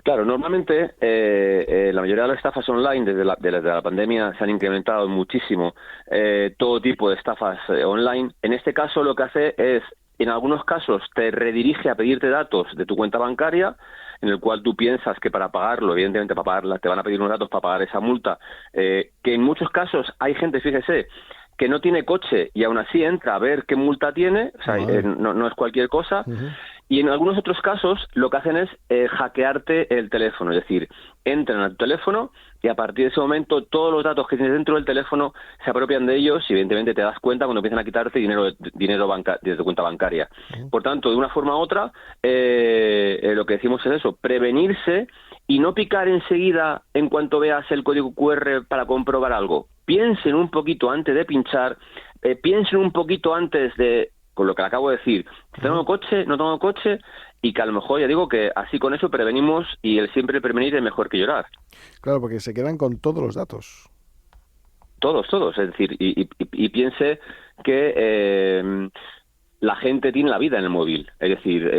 Claro, normalmente la mayoría de las estafas online desde la pandemia se han incrementado muchísimo, todo tipo de estafas online. En este caso lo que hace es, en algunos casos, te redirige a pedirte datos de tu cuenta bancaria, en el cual tú piensas que para pagarlo, evidentemente para pagarla, te van a pedir unos datos para pagar esa multa, que en muchos casos hay gente, fíjese, que no tiene coche y aún así entra a ver qué multa tiene, o sea, no es cualquier cosa. Y en algunos otros casos lo que hacen es hackearte el teléfono, es decir, entran a tu teléfono y a partir de ese momento todos los datos que tienes dentro del teléfono se apropian de ellos y evidentemente te das cuenta cuando empiezan a quitarte dinero de tu cuenta bancaria. Por tanto, de una forma u otra, lo que decimos es eso, prevenirse y no picar enseguida en cuanto veas el código QR para comprobar algo. Piensen un poquito antes de pinchar, piensen un poquito antes de, con lo que le acabo de decir, ¿tengo coche? ¿No tengo coche? Y que a lo mejor, ya digo, que así con eso prevenimos y el siempre prevenir es mejor que llorar. Claro, porque se quedan con todos los datos. Todos, es decir, y piense que la gente tiene la vida en el móvil, es decir,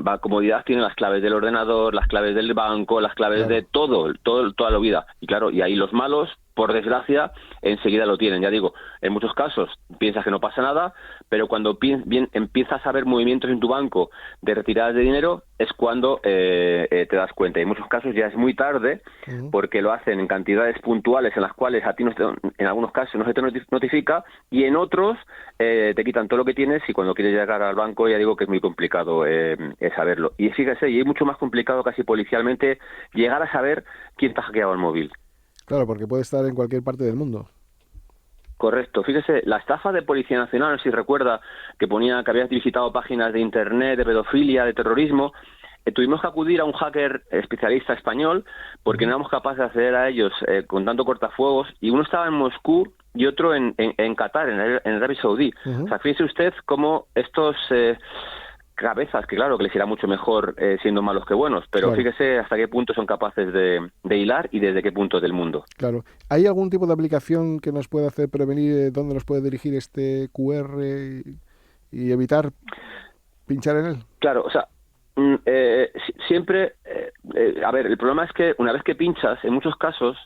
la comodidad tiene las claves del ordenador, las claves del banco, las claves de toda la vida. Y claro, y ahí los malos, por desgracia, enseguida lo tienen. Ya digo, en muchos casos piensas que no pasa nada, pero cuando empiezas a ver movimientos en tu banco de retiradas de dinero, es cuando te das cuenta. Y en muchos casos ya es muy tarde, porque lo hacen en cantidades puntuales en las cuales a ti en algunos casos no se te notifica, y en otros te quitan todo lo que tienes, y cuando quieres llegar al banco ya digo que es muy complicado saberlo. Y fíjese, y es mucho más complicado casi policialmente llegar a saber quién te ha hackeado el móvil. Claro, porque puede estar en cualquier parte del mundo. Correcto. Fíjese, la estafa de Policía Nacional, si recuerda, que ponía que habías visitado páginas de internet, de pedofilia, de terrorismo, tuvimos que acudir a un hacker especialista español porque no éramos capaces de acceder a ellos con tanto cortafuegos, y uno estaba en Moscú y otro en Qatar, en Arabia Saudí. O sea, fíjese usted cómo estos cabezas, que claro que les irá mucho mejor siendo malos que buenos, pero fíjese hasta qué punto son capaces de hilar y desde qué puntos del mundo. Claro. ¿Hay algún tipo de aplicación que nos pueda hacer prevenir dónde nos puede dirigir este QR y evitar pinchar en él? Claro, o sea, siempre, a ver, el problema es que una vez que pinchas, en muchos casos,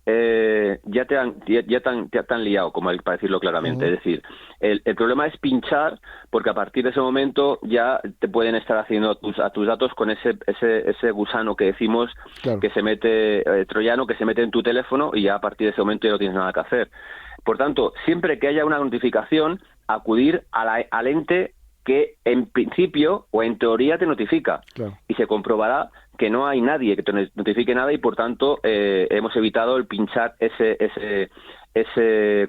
ya te han liado, para decirlo claramente. Es decir, el problema es pinchar, porque a partir de ese momento ya te pueden estar haciendo a tus datos con ese gusano que decimos, que se mete, troyano, que se mete en tu teléfono, y ya a partir de ese momento ya no tienes nada que hacer. Por tanto, siempre que haya una notificación, acudir al ente que en principio o en teoría te notifica, y se comprobará que no hay nadie que te notifique nada, y por tanto hemos evitado el pinchar ese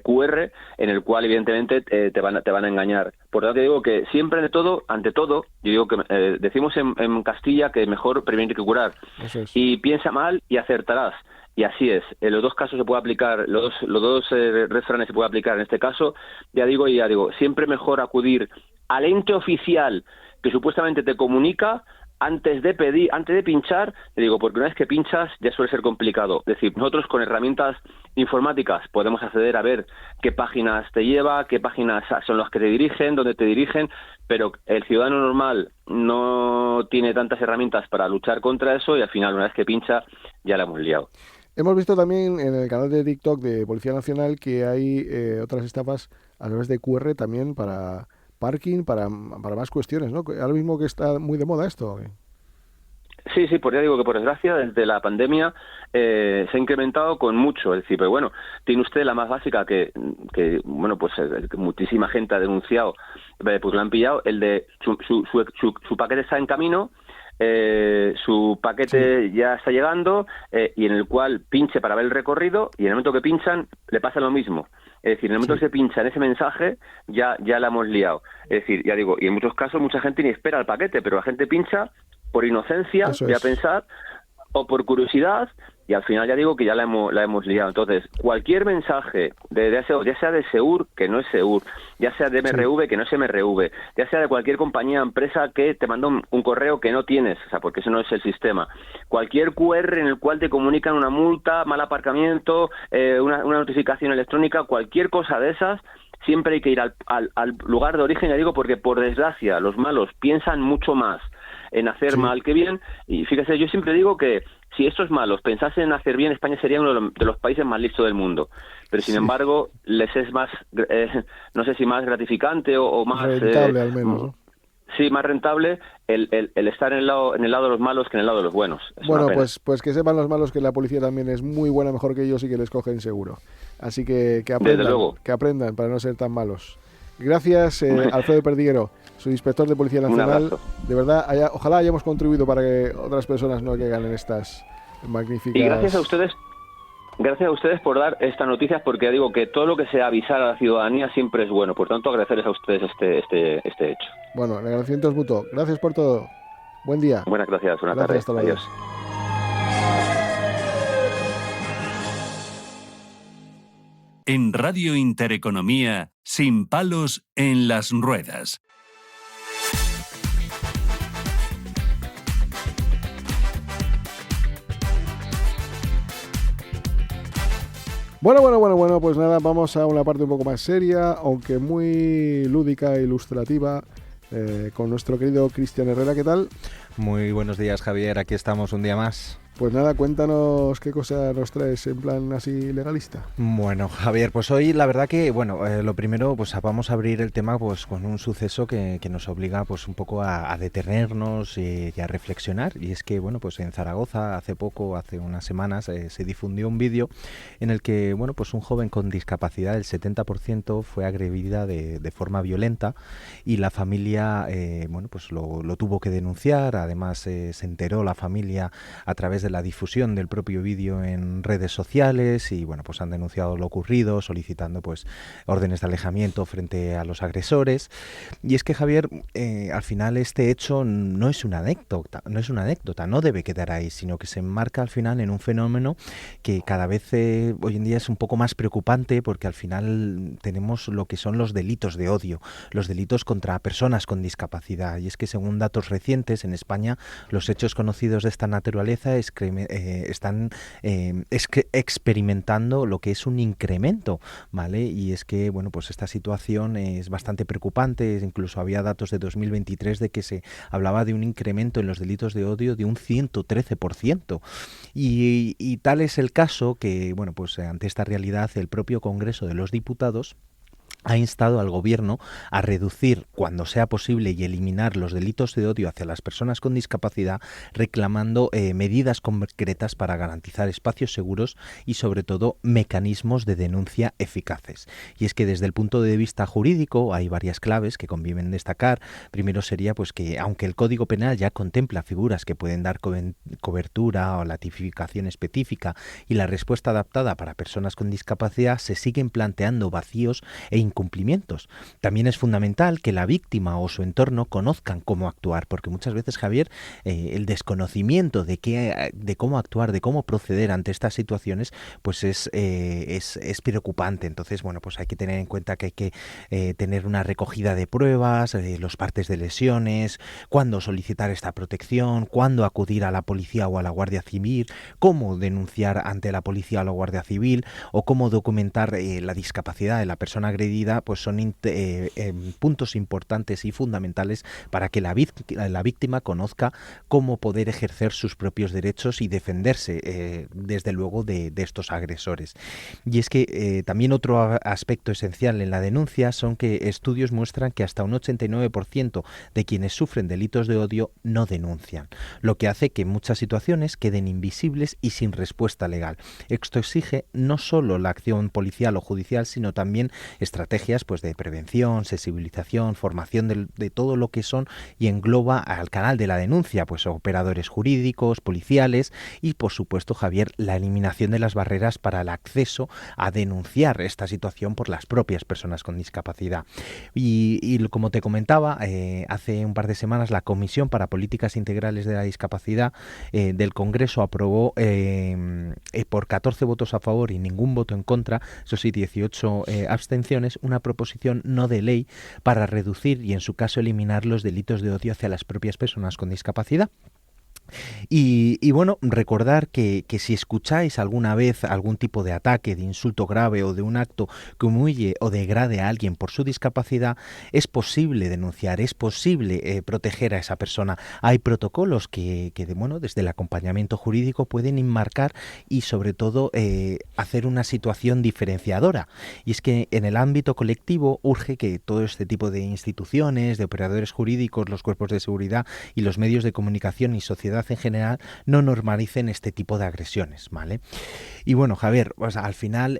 QR en el cual evidentemente te van a engañar. Por tanto, digo que siempre ante todo, yo digo que decimos en Castilla que mejor prevenir que curar. Y piensa mal y acertarás. Y así es. En los dos casos se puede aplicar, los dos refranes se puede aplicar en este caso. Ya digo, siempre mejor acudir al ente oficial que supuestamente te comunica antes de pinchar, te digo, porque una vez que pinchas ya suele ser complicado. Es decir, nosotros con herramientas informáticas podemos acceder a ver qué páginas te lleva, qué páginas son las que te dirigen, dónde te dirigen, pero el ciudadano normal no tiene tantas herramientas para luchar contra eso y al final, una vez que pincha, ya la hemos liado. Hemos visto también en el canal de TikTok de Policía Nacional que hay otras estafas a través de QR también para parking, para más cuestiones, ¿no? Ahora mismo que está muy de moda esto. Sí, pues ya digo que por desgracia desde la pandemia se ha incrementado con mucho. Es decir, pero bueno, tiene usted la más básica que bueno, pues muchísima gente ha denunciado, pues lo han pillado, el de su paquete está en camino, su paquete ya está llegando y en el cual pinche para ver el recorrido y en el momento que pinchan le pasa lo mismo. Es decir, en el momento que se pincha en ese mensaje ya la hemos liado. Es decir, ya digo, y en muchos casos mucha gente ni espera el paquete, pero la gente pincha por inocencia, voy a pensar, o por curiosidad, y al final ya digo que ya la hemos liado. Entonces, cualquier mensaje, ya sea de Seur, que no es Seur, ya sea de MRV, que no es MRV, ya sea de cualquier compañía, empresa que te manda un correo que no tienes, o sea, porque eso no es el sistema. Cualquier QR en el cual te comunican una multa, mal aparcamiento, una notificación electrónica, cualquier cosa de esas, siempre hay que ir al lugar de origen, ya digo, porque por desgracia los malos piensan mucho más en hacer mal que bien, y fíjese, yo siempre digo que si estos malos pensasen en hacer bien, España sería uno de los países más listos del mundo, pero sin embargo les es más, no sé si más gratificante o más rentable al menos, ¿no? Sí, más rentable el estar en el lado de los malos que en el lado de los buenos. Bueno, pues que sepan los malos que la policía también es muy buena, mejor que ellos, y que les cogen seguro. Así que aprendan para no ser tan malos. Gracias, Alfredo Perdiguero, su inspector de Policía Nacional. De verdad, ojalá hayamos contribuido para que otras personas no caigan en estas magníficas... Y gracias a ustedes por dar estas noticias, porque ya digo que todo lo que sea avisar a la ciudadanía siempre es bueno. Por tanto, agradecerles a ustedes este hecho. Bueno, el agradecimiento es mutuo. Gracias por todo. Buen día. Buenas gracias. Buenas tardes. Hasta luego. Adiós. En Radio Intereconomía, Sin palos en las ruedas. Bueno, pues nada, vamos a una parte un poco más seria, aunque muy lúdica e ilustrativa, con nuestro querido Cristian Herrera. ¿Qué tal? Muy buenos días, Javier, aquí estamos un día más. Pues nada, cuéntanos qué cosa nos traes en plan así legalista. Bueno, Javier, pues hoy la verdad que, lo primero, pues vamos a abrir el tema pues con un suceso que nos obliga pues un poco a detenernos y a reflexionar. Y es que, pues en Zaragoza hace unas semanas, se difundió un vídeo en el que, pues un joven con discapacidad, el 70%, fue agredida de forma violenta y la familia, pues lo tuvo que denunciar. Además, se enteró la familia a través de la difusión del propio vídeo en redes sociales y pues han denunciado lo ocurrido, solicitando pues órdenes de alejamiento frente a los agresores. Y es que, Javier, al final este hecho no es una anécdota, no debe quedar ahí, sino que se enmarca al final en un fenómeno que cada vez hoy en día es un poco más preocupante, porque al final tenemos lo que son los delitos de odio, los delitos contra personas con discapacidad. Y es que, según datos recientes, en España los hechos conocidos de esta naturaleza están experimentando lo que es un incremento, ¿vale? Y es que, pues esta situación es bastante preocupante. Incluso había datos de 2023 de que se hablaba de un incremento en los delitos de odio de un 113%. Y tal es el caso que, pues ante esta realidad, el propio Congreso de los Diputados ha instado al Gobierno a reducir, cuando sea posible, y eliminar los delitos de odio hacia las personas con discapacidad, reclamando medidas concretas para garantizar espacios seguros y, sobre todo, mecanismos de denuncia eficaces. Y es que, desde el punto de vista jurídico, hay varias claves que convienen destacar. Primero sería pues que, aunque el Código Penal ya contempla figuras que pueden dar cobertura o la tipificación específica y la respuesta adaptada para personas con discapacidad, se siguen planteando vacíos e incumplimientos. También es fundamental que la víctima o su entorno conozcan cómo actuar, porque muchas veces, Javier, el desconocimiento de cómo actuar, de cómo proceder ante estas situaciones, pues es preocupante. Entonces, bueno, pues hay que tener en cuenta que hay que tener una recogida de pruebas, los partes de lesiones, cuándo solicitar esta protección, cuándo acudir a la policía o a la Guardia Civil, cómo denunciar ante la policía o la Guardia Civil, o cómo documentar la discapacidad de la persona agredida, pues son puntos importantes y fundamentales para que la víctima conozca cómo poder ejercer sus propios derechos y defenderse, desde luego, de estos agresores. Y es que también otro aspecto esencial en la denuncia son que estudios muestran que hasta un 89% de quienes sufren delitos de odio no denuncian, lo que hace que en muchas situaciones queden invisibles y sin respuesta legal. Esto exige no solo la acción policial o judicial, sino también estrategias pues de prevención, sensibilización, formación de todo lo que son y engloba al canal de la denuncia, pues operadores jurídicos, policiales y, por supuesto, Javier, la eliminación de las barreras para el acceso a denunciar esta situación por las propias personas con discapacidad. Y como te comentaba, hace un par de semanas la Comisión para Políticas Integrales de la Discapacidad del Congreso aprobó por 14 votos a favor y ningún voto en contra, eso sí, 18 abstenciones, una proposición no de ley para reducir y, en su caso, eliminar los delitos de odio hacia las propias personas con discapacidad. Y bueno, recordar que si escucháis alguna vez algún tipo de ataque, de insulto grave o de un acto que humille o degrade a alguien por su discapacidad, es posible denunciar, es posible proteger a esa persona. Hay protocolos que desde el acompañamiento jurídico pueden enmarcar y, sobre todo, hacer una situación diferenciadora. Y es que en el ámbito colectivo urge que todo este tipo de instituciones, de operadores jurídicos, los cuerpos de seguridad y los medios de comunicación y sociedad en general no normalicen este tipo de agresiones, ¿vale? Y bueno, Javier, pues al final,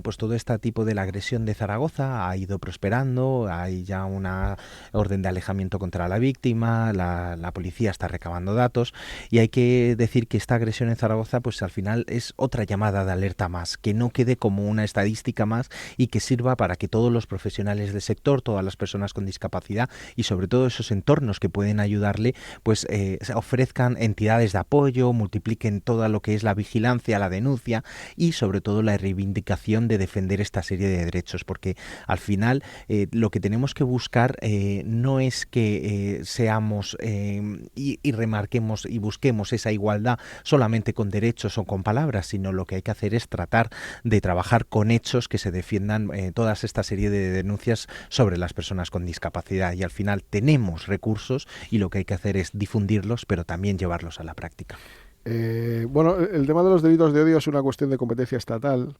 pues todo este tipo de la agresión de Zaragoza ha ido prosperando, hay ya una orden de alejamiento contra la víctima, la policía está recabando datos y hay que decir que esta agresión en Zaragoza, pues al final es otra llamada de alerta más, que no quede como una estadística más y que sirva para que todos los profesionales del sector, todas las personas con discapacidad y sobre todo esos entornos que pueden ayudarle, pues ofrezcan entidades de apoyo, multipliquen todo lo que es la vigilancia, la denuncia y sobre todo la reivindicación de defender esta serie de derechos, porque al final lo que tenemos que buscar no es que seamos y remarquemos y busquemos esa igualdad solamente con derechos o con palabras, sino lo que hay que hacer es tratar de trabajar con hechos que se defiendan todas esta serie de denuncias sobre las personas con discapacidad, y al final tenemos recursos y lo que hay que hacer es difundirlos, pero también llevarlos a la práctica. El tema de los delitos de odio es una cuestión de competencia estatal,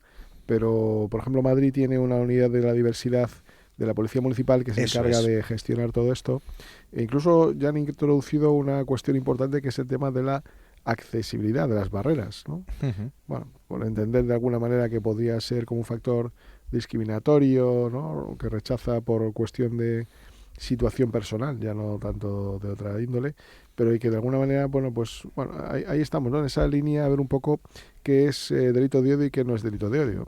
pero, por ejemplo, Madrid tiene una unidad de la diversidad de la Policía Municipal que se encarga de gestionar todo esto. E incluso ya han introducido una cuestión importante que es el tema de la accesibilidad, de las barreras, ¿no? Uh-huh. Bueno, por entender de alguna manera que podría ser como un factor discriminatorio, ¿no? Que rechaza por cuestión de situación personal, ya no tanto de otra índole, pero y que de alguna manera, ahí estamos, ¿no? En esa línea, a ver un poco qué es delito de odio y qué no es delito de odio.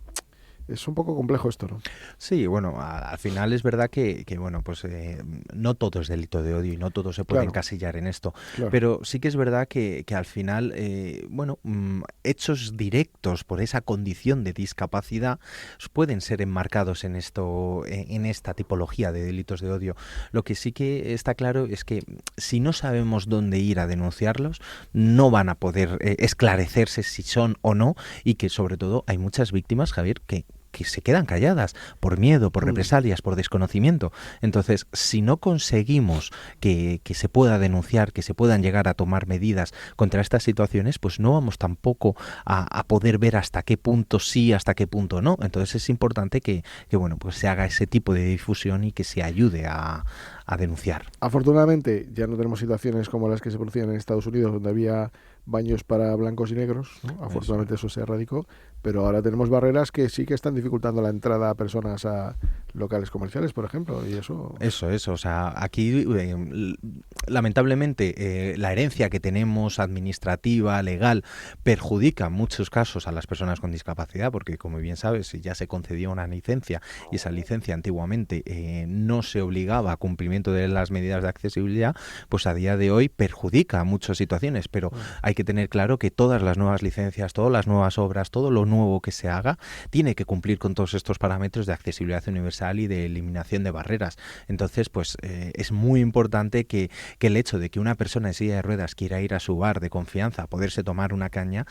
Es un poco complejo esto, ¿no? Sí, al final es verdad que no todo es delito de odio y no todo se puede encasillar en esto. Claro. Pero sí que es verdad que al final, hechos directos por esa condición de discapacidad pueden ser enmarcados en esta tipología de delitos de odio. Lo que sí que está claro es que si no sabemos dónde ir a denunciarlos, no van a poder esclarecerse si son o no, y que sobre todo hay muchas víctimas, Javier, que se quedan calladas por miedo, por represalias, por desconocimiento. Entonces, si no conseguimos que se pueda denunciar, que se puedan llegar a tomar medidas contra estas situaciones, pues no vamos tampoco a poder ver hasta qué punto sí, hasta qué punto no. Entonces es importante que se haga ese tipo de difusión y que se ayude a denunciar. Afortunadamente ya no tenemos situaciones como las que se producían en Estados Unidos, donde había baños para blancos y negros, ¿no? Afortunadamente eso se erradicó, pero ahora tenemos barreras que sí que están dificultando la entrada a personas a locales comerciales, por ejemplo, y eso... Eso, o sea, aquí lamentablemente la herencia que tenemos administrativa, legal, perjudica en muchos casos a las personas con discapacidad, porque como bien sabes, si ya se concedió una licencia y esa licencia antiguamente no se obligaba a cumplimiento de las medidas de accesibilidad, pues a día de hoy perjudica muchas situaciones, pero hay que tener claro que todas las nuevas licencias, todas las nuevas obras, todo lo nuevo que se haga, tiene que cumplir con todos estos parámetros de accesibilidad universal y de eliminación de barreras. Entonces, pues es muy importante que el hecho de que una persona en silla de ruedas quiera ir a su bar de confianza, poderse tomar una caña,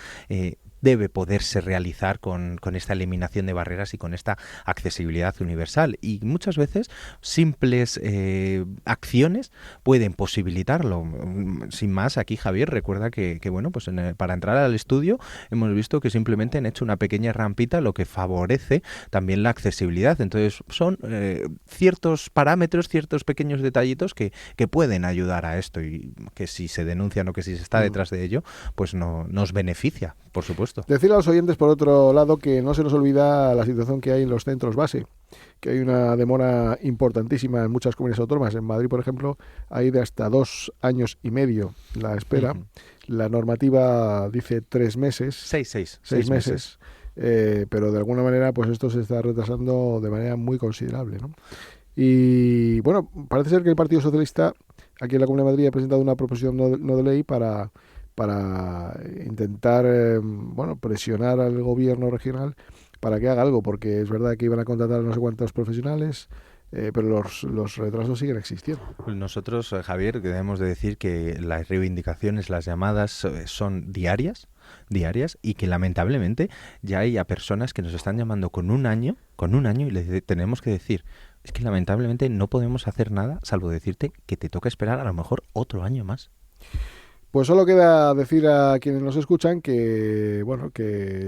debe poderse realizar con esta eliminación de barreras y con esta accesibilidad universal. Y muchas veces simples acciones pueden posibilitarlo. Sin más, aquí Javier recuerda que bueno, pues para entrar al estudio hemos visto que simplemente han hecho una pequeña rampita, lo que favorece también la accesibilidad. Entonces son ciertos parámetros, ciertos pequeños detallitos que pueden ayudar a esto, y que si se denuncian o que si se está detrás de ello, pues nos beneficia, por supuesto. Decirle a los oyentes, por otro lado, que no se nos olvida la situación que hay en los centros base, que hay una demora importantísima en muchas comunidades autónomas. En Madrid, por ejemplo, hay de hasta 2 años y medio la espera. La normativa dice 3 meses. 6 meses. Pero de alguna manera, pues esto se está retrasando de manera muy considerable, ¿no? Y bueno, parece ser que el Partido Socialista aquí en la Comunidad de Madrid ha presentado una proposición no de ley para intentar presionar al gobierno regional para que haga algo, porque es verdad que iban a contratar a no sé cuántos profesionales, pero los retrasos siguen existiendo. Nosotros, Javier, debemos de decir que las reivindicaciones, las llamadas son diarias, y que lamentablemente ya hay a personas que nos están llamando con un año y les tenemos que decir, es que lamentablemente no podemos hacer nada salvo decirte que te toca esperar a lo mejor otro año más. Pues solo queda decir a quienes nos escuchan que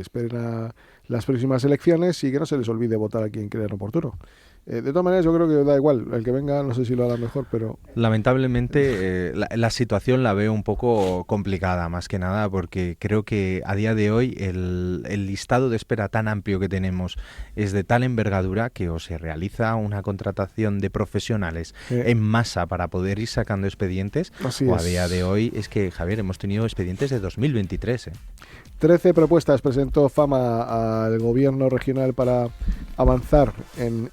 esperen a las próximas elecciones y que no se les olvide votar a quien crean oportuno. De todas maneras, yo creo que da igual, el que venga no sé si lo hará mejor, pero... Lamentablemente la situación la veo un poco complicada, más que nada, porque creo que a día de hoy el listado de espera tan amplio que tenemos es de tal envergadura que o se realiza una contratación de profesionales en masa para poder ir sacando expedientes, o a día de hoy es que, Javier, hemos tenido expedientes de 2023. 13 propuestas presentó Fama al gobierno regional para avanzar en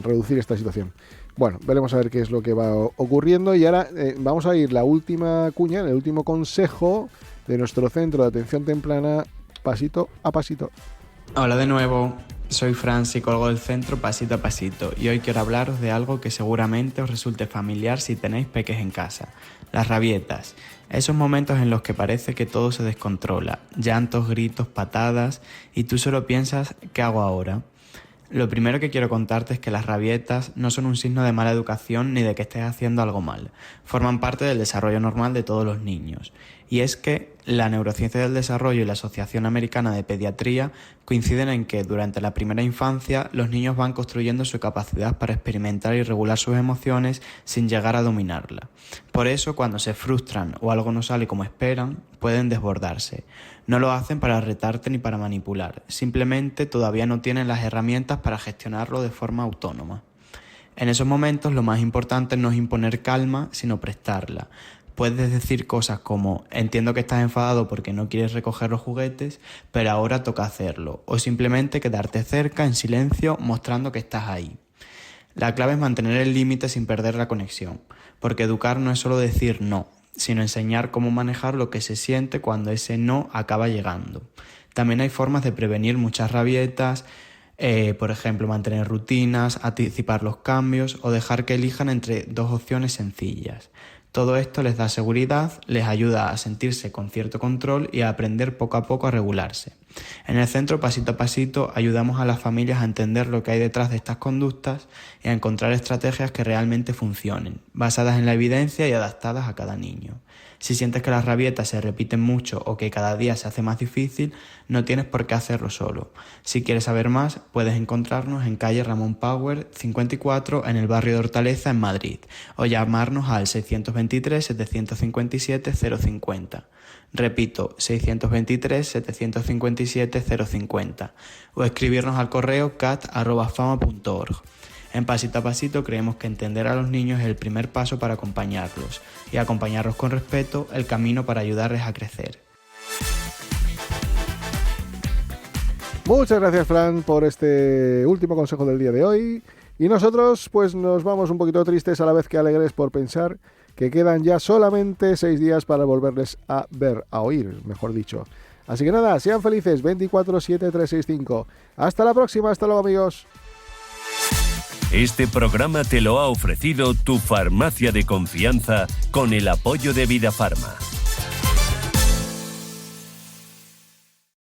reducir esta situación. Bueno, veremos a ver qué es lo que va ocurriendo, y ahora vamos a ir la última cuña, el último consejo de nuestro centro de atención temprana, pasito a pasito. Hola de nuevo, soy Fran, psicólogo del centro Pasito a Pasito, y hoy quiero hablaros de algo que seguramente os resulte familiar si tenéis peques en casa: las rabietas. Esos momentos en los que parece que todo se descontrola, llantos, gritos, patadas, y tú solo piensas, ¿qué hago ahora? Lo primero que quiero contarte es que las rabietas no son un signo de mala educación ni de que estés haciendo algo mal. Forman parte del desarrollo normal de todos los niños. Y es que la Neurociencia del Desarrollo y la Asociación Americana de Pediatría coinciden en que durante la primera infancia los niños van construyendo su capacidad para experimentar y regular sus emociones sin llegar a dominarla. Por eso, cuando se frustran o algo no sale como esperan, pueden desbordarse. No lo hacen para retarte ni para manipular, simplemente todavía no tienen las herramientas para gestionarlo de forma autónoma. En esos momentos lo más importante no es imponer calma, sino prestarla. Puedes decir cosas como: entiendo que estás enfadado porque no quieres recoger los juguetes, pero ahora toca hacerlo. O simplemente quedarte cerca, en silencio, mostrando que estás ahí. La clave es mantener el límite sin perder la conexión, porque educar no es solo decir no, sino enseñar cómo manejar lo que se siente cuando ese no acaba llegando. También hay formas de prevenir muchas rabietas, por ejemplo, mantener rutinas, anticipar los cambios o dejar que elijan entre 2 opciones sencillas. Todo esto les da seguridad, les ayuda a sentirse con cierto control y a aprender poco a poco a regularse. En el centro Pasito a Pasito ayudamos a las familias a entender lo que hay detrás de estas conductas y a encontrar estrategias que realmente funcionen, basadas en la evidencia y adaptadas a cada niño. Si sientes que las rabietas se repiten mucho o que cada día se hace más difícil, no tienes por qué hacerlo solo. Si quieres saber más, puedes encontrarnos en calle Ramón Power 54 en el barrio de Hortaleza en Madrid, o llamarnos al 623-757-050. Repito, 623-757-050, o escribirnos al correo cat@fama.org. En Pasito a Pasito creemos que entender a los niños es el primer paso para acompañarlos y acompañarlos con respeto el camino para ayudarles a crecer. Muchas gracias, Fran, por este último consejo del día de hoy. Y nosotros pues nos vamos un poquito tristes a la vez que alegres por pensar que quedan ya solamente 6 días para volverles a ver, a oír, mejor dicho. Así que nada, sean felices, 24-7-365. Hasta la próxima, hasta luego, amigos. Este programa te lo ha ofrecido tu farmacia de confianza con el apoyo de Vidafarma.